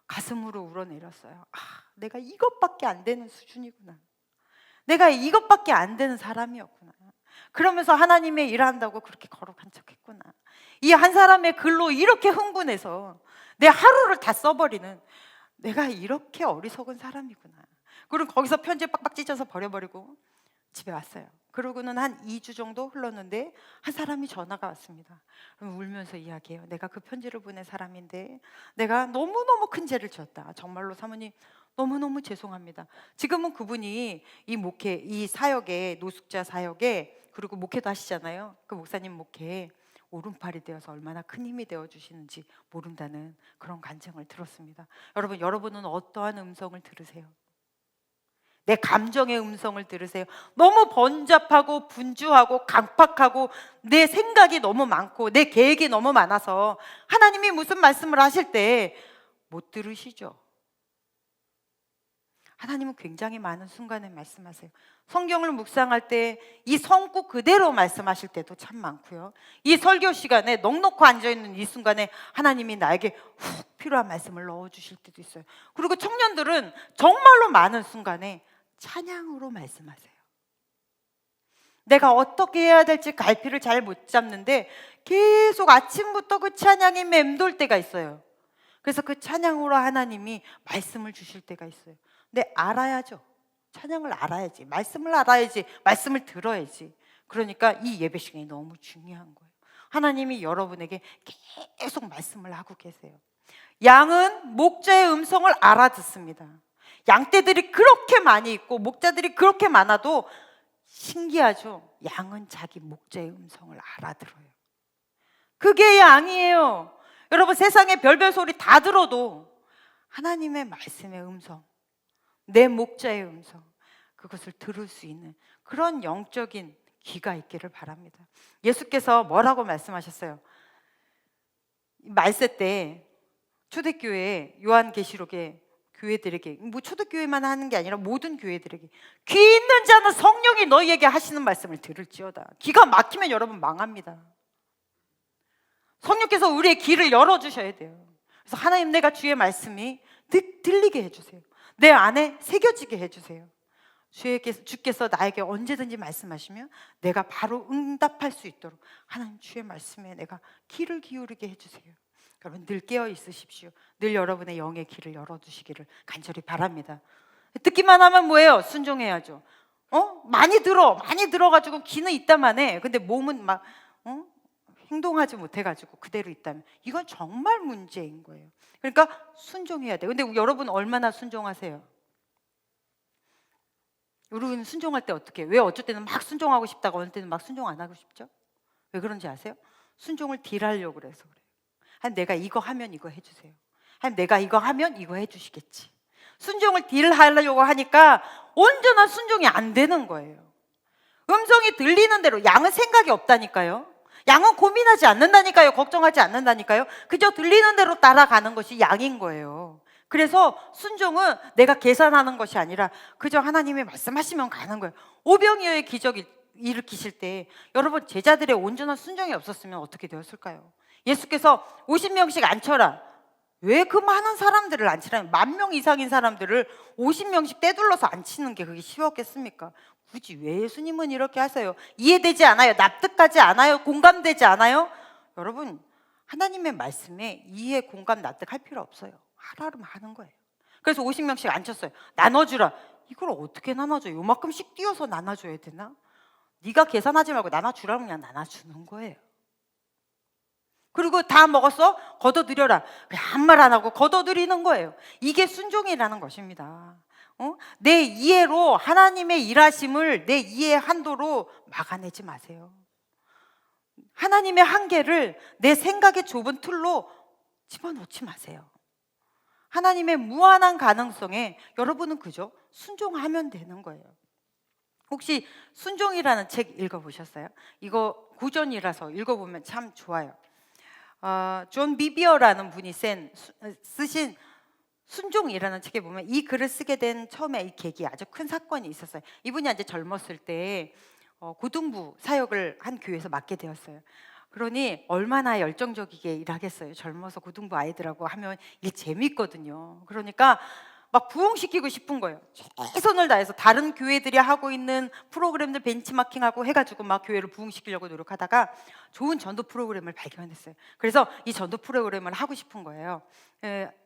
가슴으로 울어내렸어요. 내가 이것밖에 안 되는 수준이구나. 내가 이것밖에 안 되는 사람이었구나. 그러면서 하나님의 일한다고 그렇게 거룩한 척했구나. 이 한 사람의 글로 이렇게 흥분해서 내 하루를 다 써버리는, 내가 이렇게 어리석은 사람이구나. 그리고 거기서 편지 빡빡 찢어서 버려버리고 집에 왔어요. 그러고는 한 2주 정도 흘렀는데 한 사람이 전화가 왔습니다. 그럼 울면서 이야기해요. 내가 그 편지를 보낸 사람인데 내가 너무너무 큰 죄를 지었다. 정말로 사모님 너무너무 죄송합니다. 지금은 그분이 이 목회, 이 사역에, 노숙자 사역에, 그리고 목회도 하시잖아요. 그 목사님 목회에 오른팔이 되어서 얼마나 큰 힘이 되어 주시는지 모른다는 그런 간증을 들었습니다. 여러분은 어떠한 음성을 들으세요? 내 감정의 음성을 들으세요? 너무 번잡하고 분주하고 강팍하고 내 생각이 너무 많고 내 계획이 너무 많아서 하나님이 무슨 말씀을 하실 때 못 들으시죠? 하나님은 굉장히 많은 순간에 말씀하세요. 성경을 묵상할 때 이 성구 그대로 말씀하실 때도 참 많고요. 이 설교 시간에 넋놓고 앉아있는 이 순간에 하나님이 나에게 훅 필요한 말씀을 넣어주실 때도 있어요. 그리고 청년들은 정말로 많은 순간에 찬양으로 말씀하세요. 내가 어떻게 해야 될지 갈피를 잘 못 잡는데 계속 아침부터 그 찬양이 맴돌 때가 있어요. 그래서 그 찬양으로 하나님이 말씀을 주실 때가 있어요. 근데 알아야죠. 찬양을 알아야지, 말씀을 알아야지, 말씀을 들어야지. 그러니까 이 예배 시간이 너무 중요한 거예요. 하나님이 여러분에게 계속 말씀을 하고 계세요. 양은 목자의 음성을 알아듣습니다. 양떼들이 그렇게 많이 있고 목자들이 그렇게 많아도 신기하죠. 양은 자기 목자의 음성을 알아들어요. 그게 양이에요. 여러분, 세상에 별별 소리 다 들어도 하나님의 말씀의 음성, 내 목자의 음성, 그것을 들을 수 있는 그런 영적인 귀가 있기를 바랍니다. 예수께서 뭐라고 말씀하셨어요? 말세 때 초대교회 요한계시록에 교회들에게, 뭐 초대교회만 하는 게 아니라 모든 교회들에게 귀 있는 자는 성령이 너희에게 하시는 말씀을 들을지어다. 귀가 막히면 여러분 망합니다. 성령께서 우리의 귀를 열어주셔야 돼요. 그래서 하나님, 내가 주의 말씀이 들리게 해주세요. 내 안에 새겨지게 해주세요. 주께서 나에게 언제든지 말씀하시면 내가 바로 응답할 수 있도록 하나님 주의 말씀에 내가 귀를 기울이게 해주세요. 여러분, 늘 깨어 있으십시오. 늘 여러분의 영의 귀를 열어두시기를 간절히 바랍니다. 듣기만 하면 뭐예요? 순종해야죠. 많이 들어가지고 귀는 있다만 해. 근데 몸은 막 행동하지 못해가지고 그대로 있다면 이건 정말 문제인 거예요. 그러니까 순종해야 돼요. 근데 여러분 얼마나 순종하세요? 여러분 순종할 때 어떻게 해요? 왜 어쩔 때는 막 순종하고 싶다가 어느 때는 막 순종 안 하고 싶죠? 왜 그런지 아세요? 순종을 딜하려고 그래서 그래요. 내가 이거 하면 이거 해주세요. 내가 이거 하면 이거 해주시겠지. 순종을 딜하려고 하니까 온전한 순종이 안 되는 거예요. 음성이 들리는 대로, 양은 생각이 없다니까요. 양은 고민하지 않는다니까요. 걱정하지 않는다니까요. 그저 들리는 대로 따라가는 것이 양인 거예요. 그래서 순종은 내가 계산하는 것이 아니라 그저 하나님이 말씀하시면 가는 거예요. 오병이어의 기적을 일으키실 때 여러분, 제자들의 온전한 순종이 없었으면 어떻게 되었을까요? 예수께서 50명씩 앉혀라. 왜 그 많은 사람들을 앉히라면 10,000명 이상인 사람들을 50명씩 떼둘러서 앉히는 게 그게 쉬웠겠습니까? 굳이 왜 예수님은 이렇게 하세요? 이해되지 않아요? 납득하지 않아요? 공감되지 않아요? 여러분, 하나님의 말씀에 이해, 공감, 납득할 필요 없어요. 하라면 하는 거예요. 그래서 50명씩 앉혔어요. 나눠주라. 이걸 어떻게 나눠줘요? 요만큼씩 띄워서 나눠줘야 되나? 네가 계산하지 말고 나눠주라면 그냥 나눠주는 거예요. 그리고 다 먹었어? 걷어들여라. 그냥 한 말 안 하고 걷어들이는 거예요. 이게 순종이라는 것입니다. 내 이해로 하나님의 일하심을 내 이해의 한도로 막아내지 마세요. 하나님의 한계를 내 생각의 좁은 틀로 집어넣지 마세요. 하나님의 무한한 가능성에 여러분은 그저 순종하면 되는 거예요. 혹시 순종이라는 책 읽어보셨어요? 이거 고전이라서 읽어보면 참 좋아요. 존 비비어라는 분이 쓰신 순종이라는 책에 보면 이 글을 쓰게 된 처음에 이 계기에 아주 큰 사건이 있었어요. 이분이 이제 젊었을 때 고등부 사역을 한 교회에서 맡게 되었어요. 그러니 얼마나 열정적이게 일하겠어요. 젊어서 고등부 아이들하고 하면 일 재미있거든요. 그러니까 막 부흥시키고 싶은 거예요. 최선을 다해서 다른 교회들이 하고 있는 프로그램들 벤치마킹하고 해가지고 막 교회를 부흥시키려고 노력하다가 좋은 전도 프로그램을 발견했어요. 그래서 이 전도 프로그램을 하고 싶은 거예요.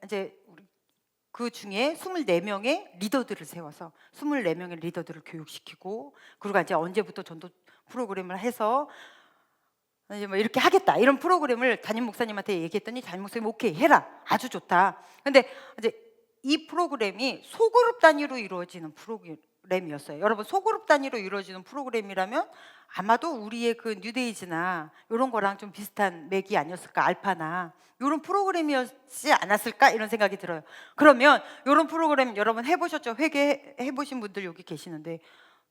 이제 그 중에 24명의 리더들을 세워서 24명의 리더들을 교육시키고, 그리고 이제 언제부터 전도 프로그램을 해서 이제 뭐 이렇게 하겠다, 이런 프로그램을 담임 목사님한테 얘기했더니 담임 목사님 오케이 해라, 아주 좋다. 근데 이제 이 프로그램이 소그룹 단위로 이루어지는 프로그램이었어요. 여러분, 소그룹 단위로 이루어지는 프로그램이라면 아마도 우리의 그 뉴데이즈나 이런 거랑 좀 비슷한 맥이 아니었을까, 알파나 이런 프로그램이었지 않았을까, 이런 생각이 들어요. 그러면 이런 프로그램 여러분 해보셨죠? 회계 해보신 분들 여기 계시는데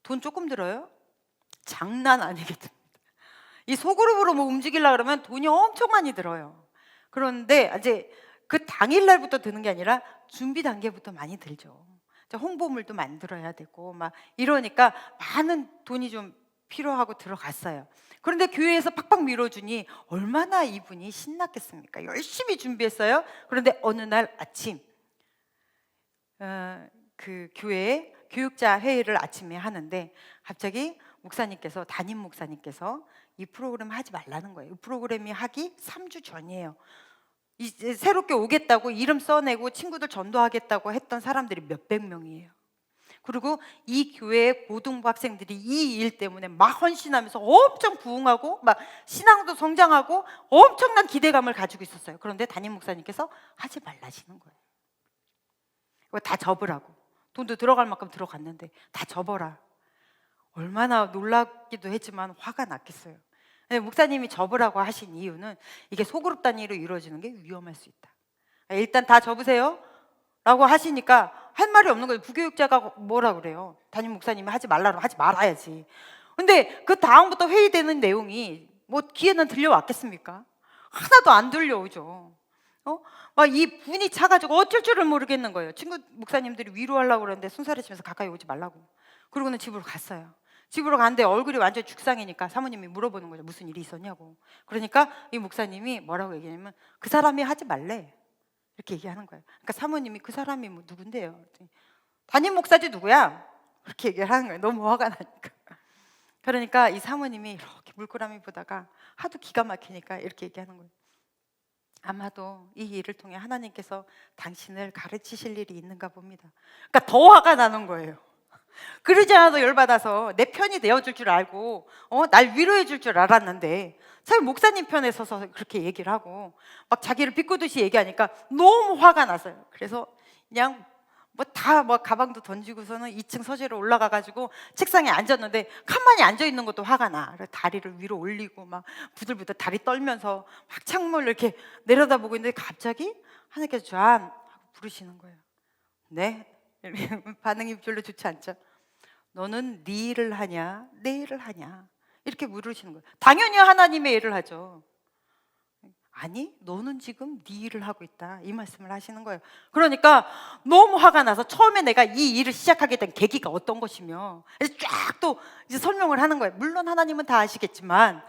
돈 조금 들어요? 장난 아니거든요. 이 소그룹으로 뭐 움직이려고 그러면 돈이 엄청 많이 들어요. 그런데 이제 그 당일날부터 드는 게 아니라 준비 단계부터 많이 들죠. 홍보물도 만들어야 되고 막 이러니까 많은 돈이 좀 필요하고 들어갔어요. 그런데 교회에서 팍팍 밀어주니 얼마나 이분이 신났겠습니까? 열심히 준비했어요. 그런데 어느 날 아침 그 교회에 교육자 회의를 아침에 하는데 갑자기 목사님께서, 담임 목사님께서 이 프로그램 하지 말라는 거예요. 이 프로그램이 하기 3주 전이에요. 이제 새롭게 오겠다고 이름 써내고 친구들 전도하겠다고 했던 사람들이 몇백 명이에요. 그리고 이 교회의 고등부 학생들이 이 일 때문에 막 헌신하면서 엄청 부흥하고 막 신앙도 성장하고 엄청난 기대감을 가지고 있었어요. 그런데 담임 목사님께서 하지 말라시는 거예요. 이거 다 접으라고. 돈도 들어갈 만큼 들어갔는데 다 접어라. 얼마나 놀랍기도 했지만 화가 났겠어요. 목사님이 접으라고 하신 이유는 이게 소그룹 단위로 이루어지는 게 위험할 수 있다. 일단 다 접으세요 라고 하시니까 할 말이 없는 거예요. 부교육자가 뭐라 그래요? 담임 목사님이 하지 말라고 하지 말아야지. 근데 그 다음부터 회의되는 내용이 뭐 귀에는 들려왔겠습니까? 하나도 안 들려오죠. 막 이 분이 차가지고 어쩔 줄을 모르겠는 거예요. 친구 목사님들이 위로하려고 그러는데 손살을 치면서 가까이 오지 말라고. 그러고는 집으로 갔어요. 집으로 갔는데 얼굴이 완전 죽상이니까 사모님이 물어보는 거죠. 무슨 일이 있었냐고. 그러니까 이 목사님이 뭐라고 얘기하냐면 그 사람이 하지 말래, 이렇게 얘기하는 거예요. 그러니까 사모님이 그 사람이 뭐 누군데요? 담임 목사지 누구야? 그렇게 얘기를 하는 거예요. 너무 화가 나니까. 그러니까 이 사모님이 이렇게 물끄러미 보다가 하도 기가 막히니까 이렇게 얘기하는 거예요. 아마도 이 일을 통해 하나님께서 당신을 가르치실 일이 있는가 봅니다. 그러니까 더 화가 나는 거예요. 그러지 않아도 열받아서 내 편이 되어줄 줄 알고 날 위로해 줄 줄 알았는데 참 목사님 편에 서서 그렇게 얘기를 하고 막 자기를 비꼬듯이 얘기하니까 너무 화가 나서요. 그래서 그냥 뭐 가방도 던지고서는 2층 서재로 올라가가지고 책상에 앉았는데 가만히 앉아 있는 것도 화가 나. 그래서 다리를 위로 올리고 막 부들부들 다리 떨면서 막 창문을 이렇게 내려다보고 있는데 갑자기 하나님께서 쟈 하고 부르시는 거예요. 네? 반응이 별로 좋지 않죠. 너는 네 일을 하냐 내 일을 하냐, 이렇게 물으시는 거예요. 당연히 하나님의 일을 하죠. 아니 너는 지금 네 일을 하고 있다, 이 말씀을 하시는 거예요. 그러니까 너무 화가 나서 처음에 내가 이 일을 시작하게 된 계기가 어떤 것이며 쫙 또 이제 설명을 하는 거예요. 물론 하나님은 다 아시겠지만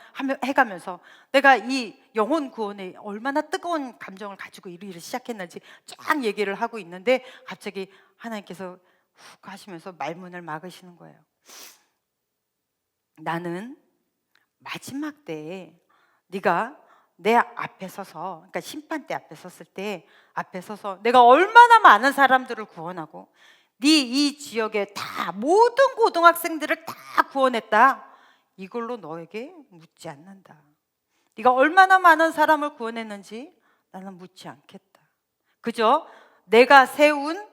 해가면서 내가 이 영혼 구원에 얼마나 뜨거운 감정을 가지고 이 일을 시작했는지 쫙 얘기를 하고 있는데 갑자기 하나님께서 훅 하시면서 말문을 막으시는 거예요. 나는 마지막 때에 네가 내 앞에 서서, 그러니까 심판대 앞에 섰을 때 앞에 서서 내가 얼마나 많은 사람들을 구원하고 네 이 지역의 다 모든 고등학생들을 다 구원했다, 이걸로 너에게 묻지 않는다. 네가 얼마나 많은 사람을 구원했는지 나는 묻지 않겠다. 그저 내가 세운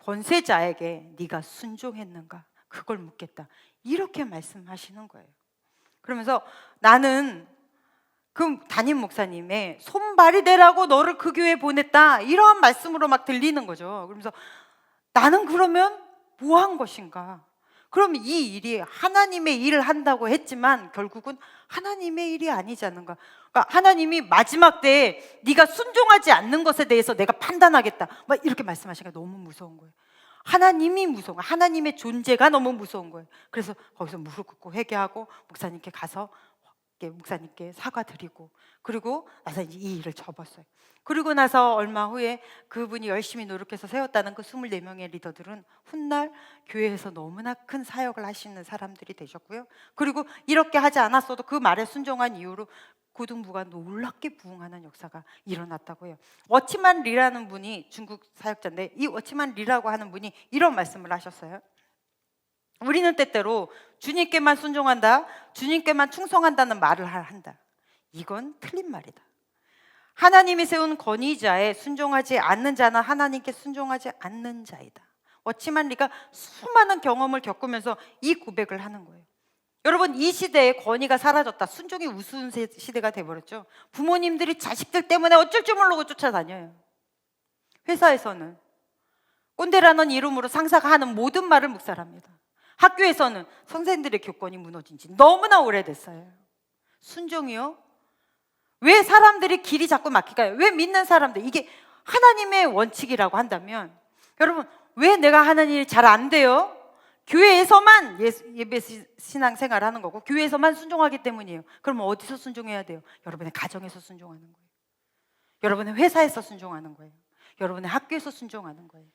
권세자에게 네가 순종했는가, 그걸 묻겠다, 이렇게 말씀하시는 거예요. 그러면서 나는 그 담임 목사님의 손발이 되라고 너를 그 교회에 보냈다, 이러한 말씀으로 막 들리는 거죠. 그러면서 나는 그러면 뭐 한 것인가? 그럼 이 일이 하나님의 일을 한다고 했지만 결국은 하나님의 일이 아니지 않는가? 그러니까 하나님이 마지막 때에 네가 순종하지 않는 것에 대해서 내가 판단하겠다, 막 이렇게 말씀하시니까 너무 무서운 거예요. 하나님이 무서운 거예요. 하나님의 존재가 너무 무서운 거예요. 그래서 거기서 무릎 꿇고 회개하고 목사님께 가서 목사님께 사과드리고 그리고 나서 이제 이 일을 접었어요. 그리고 나서 얼마 후에 그분이 열심히 노력해서 세웠다는 그 24명의 리더들은 훗날 교회에서 너무나 큰 사역을 하시는 사람들이 되셨고요. 그리고 이렇게 하지 않았어도 그 말에 순종한 이유로 고등부가 놀랍게 부흥하는 역사가 일어났다고 해요. 워치만 리라는 분이 중국 사역자인데 이 워치만 리라고 하는 분이 이런 말씀을 하셨어요. 우리는 때때로 주님께만 순종한다, 주님께만 충성한다는 말을 한다. 이건 틀린 말이다. 하나님이 세운 권위자에 순종하지 않는 자는 하나님께 순종하지 않는 자이다. 워치만 리가 수많은 경험을 겪으면서 이 고백을 하는 거예요. 여러분, 이 시대에 권위가 사라졌다. 순종이 우스운 시대가 돼버렸죠. 부모님들이 자식들 때문에 어쩔 줄 모르고 쫓아다녀요. 회사에서는 꼰대라는 이름으로 상사가 하는 모든 말을 묵살합니다. 학교에서는 선생님들의 교권이 무너진 지 너무나 오래됐어요. 순종이요? 왜 사람들이 길이 자꾸 막힐까요? 왜 믿는 사람들, 이게 하나님의 원칙이라고 한다면 여러분, 왜 내가 하는 일이 잘 안 돼요? 교회에서만 예배 신앙생활 하는 거고 교회에서만 순종하기 때문이에요. 그럼 어디서 순종해야 돼요? 여러분의 가정에서 순종하는 거예요. 여러분의 회사에서 순종하는 거예요. 여러분의 학교에서 순종하는 거예요.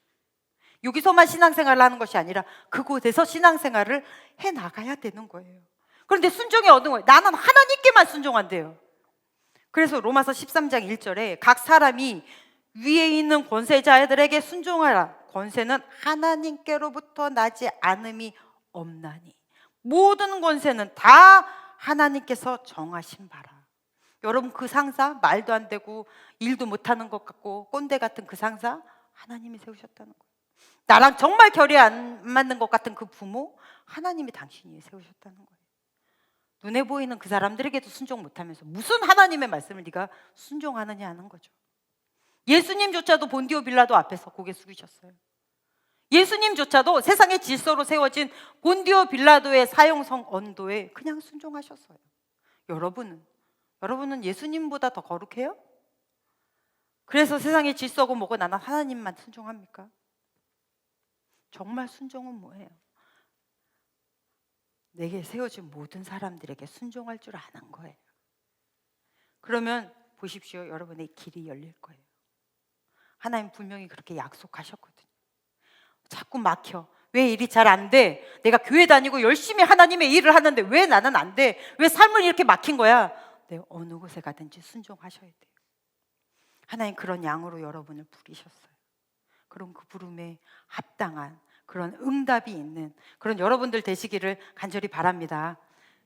여기서만 신앙생활을 하는 것이 아니라 그곳에서 신앙생활을 해나가야 되는 거예요. 그런데 순종이 어느 거예요? 나는 하나님께만 순종한대요. 그래서 로마서 13장 1절에 각 사람이 위에 있는 권세자들에게 순종하라. 권세는 하나님께로부터 나지 않음이 없나니. 모든 권세는 다 하나님께서 정하신 바라. 여러분, 그 상사 말도 안 되고 일도 못하는 것 같고 꼰대 같은 그 상사 하나님이 세우셨다는 거예요. 나랑 정말 결이 안 맞는 것 같은 그 부모 하나님이 당신이 세우셨다는 거예요. 눈에 보이는 그 사람들에게도 순종 못하면서 무슨 하나님의 말씀을 네가 순종하느냐 하는 거죠. 예수님조차도 본디오 빌라도 앞에서 고개 숙이셨어요. 예수님조차도 세상의 질서로 세워진 본디오 빌라도의 사형성 언도에 그냥 순종하셨어요. 여러분은 예수님보다 더 거룩해요? 그래서 세상의 질서고 뭐고 나는 하나님만 순종합니까? 정말 순종은 뭐예요? 내게 세워진 모든 사람들에게 순종할 줄 아는 거예요. 그러면 보십시오, 여러분의 길이 열릴 거예요. 하나님 분명히 그렇게 약속하셨거든요. 자꾸 막혀. 왜 일이 잘 안 돼? 내가 교회 다니고 열심히 하나님의 일을 하는데 왜 나는 안 돼? 왜 삶은 이렇게 막힌 거야? 내가 어느 곳에 가든지 순종하셔야 돼요. 하나님 그런 양으로 여러분을 부르셨어요. 그럼 그 부름에 합당한 그런 응답이 있는 그런 여러분들 되시기를 간절히 바랍니다.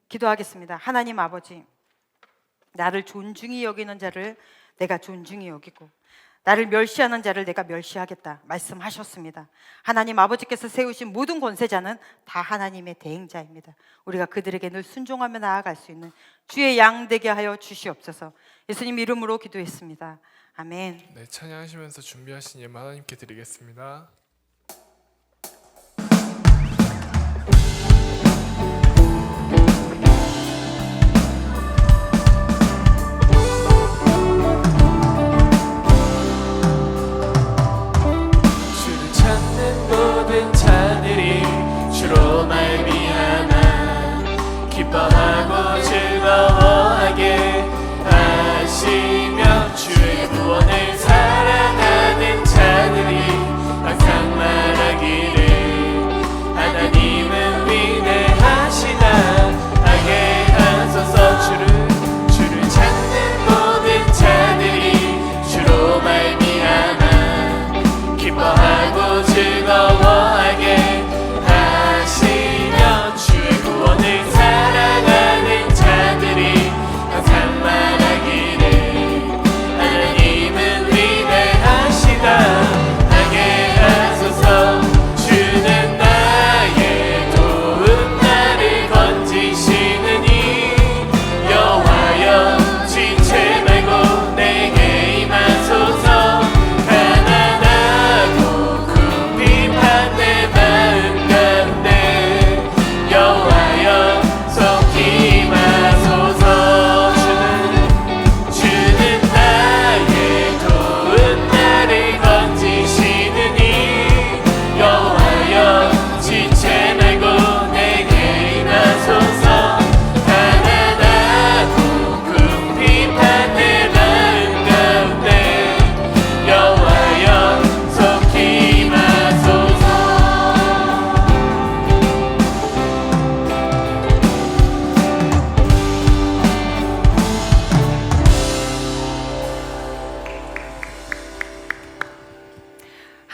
기도하겠습니다. 하나님 아버지, 나를 존중히 여기는 자를 내가 존중히 여기고 나를 멸시하는 자를 내가 멸시하겠다 말씀하셨습니다. 하나님 아버지께서 세우신 모든 권세자는 다 하나님의 대행자입니다. 우리가 그들에게 늘 순종하며 나아갈 수 있는 주의 양 되게 하여 주시옵소서. 예수님 이름으로 기도했습니다. 아멘. 네, 찬양하시면서 준비하신 예물 하나님께 드리겠습니다. 주를 찾는 모든 자들이 주로 말미암아 기뻐하고 즐거워하게 하시며 주의 구원을 사랑하는 자들이 항상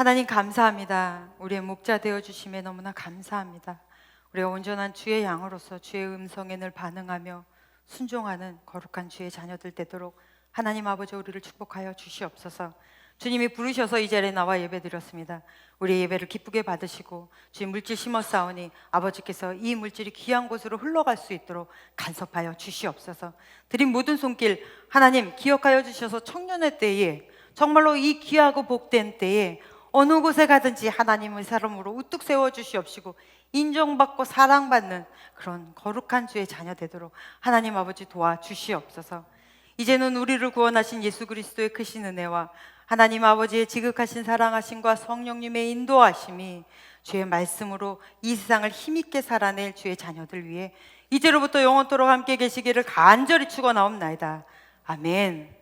하나님 감사합니다. 우리의 목자 되어 주심에 너무나 감사합니다. 우리가 온전한 주의 양으로서 주의 음성에 늘 반응하며 순종하는 거룩한 주의 자녀들 되도록 하나님 아버지 우리를 축복하여 주시옵소서. 주님이 부르셔서 이 자리에 나와 예배드렸습니다. 우리의 예배를 기쁘게 받으시고 주의 물질 심었사오니 아버지께서 이 물질이 귀한 곳으로 흘러갈 수 있도록 간섭하여 주시옵소서. 드린 모든 손길 하나님 기억하여 주셔서 청년의 때에 정말로 이 귀하고 복된 때에 어느 곳에 가든지 하나님의 사람으로 우뚝 세워 주시옵시고 인정받고 사랑받는 그런 거룩한 주의 자녀 되도록 하나님 아버지 도와주시옵소서. 이제는 우리를 구원하신 예수 그리스도의 크신 은혜와 하나님 아버지의 지극하신 사랑하심과 성령님의 인도하심이 주의 말씀으로 이 세상을 힘있게 살아낼 주의 자녀들 위해 이제로부터 영원토록 함께 계시기를 간절히 축원하옵나이다. 아멘.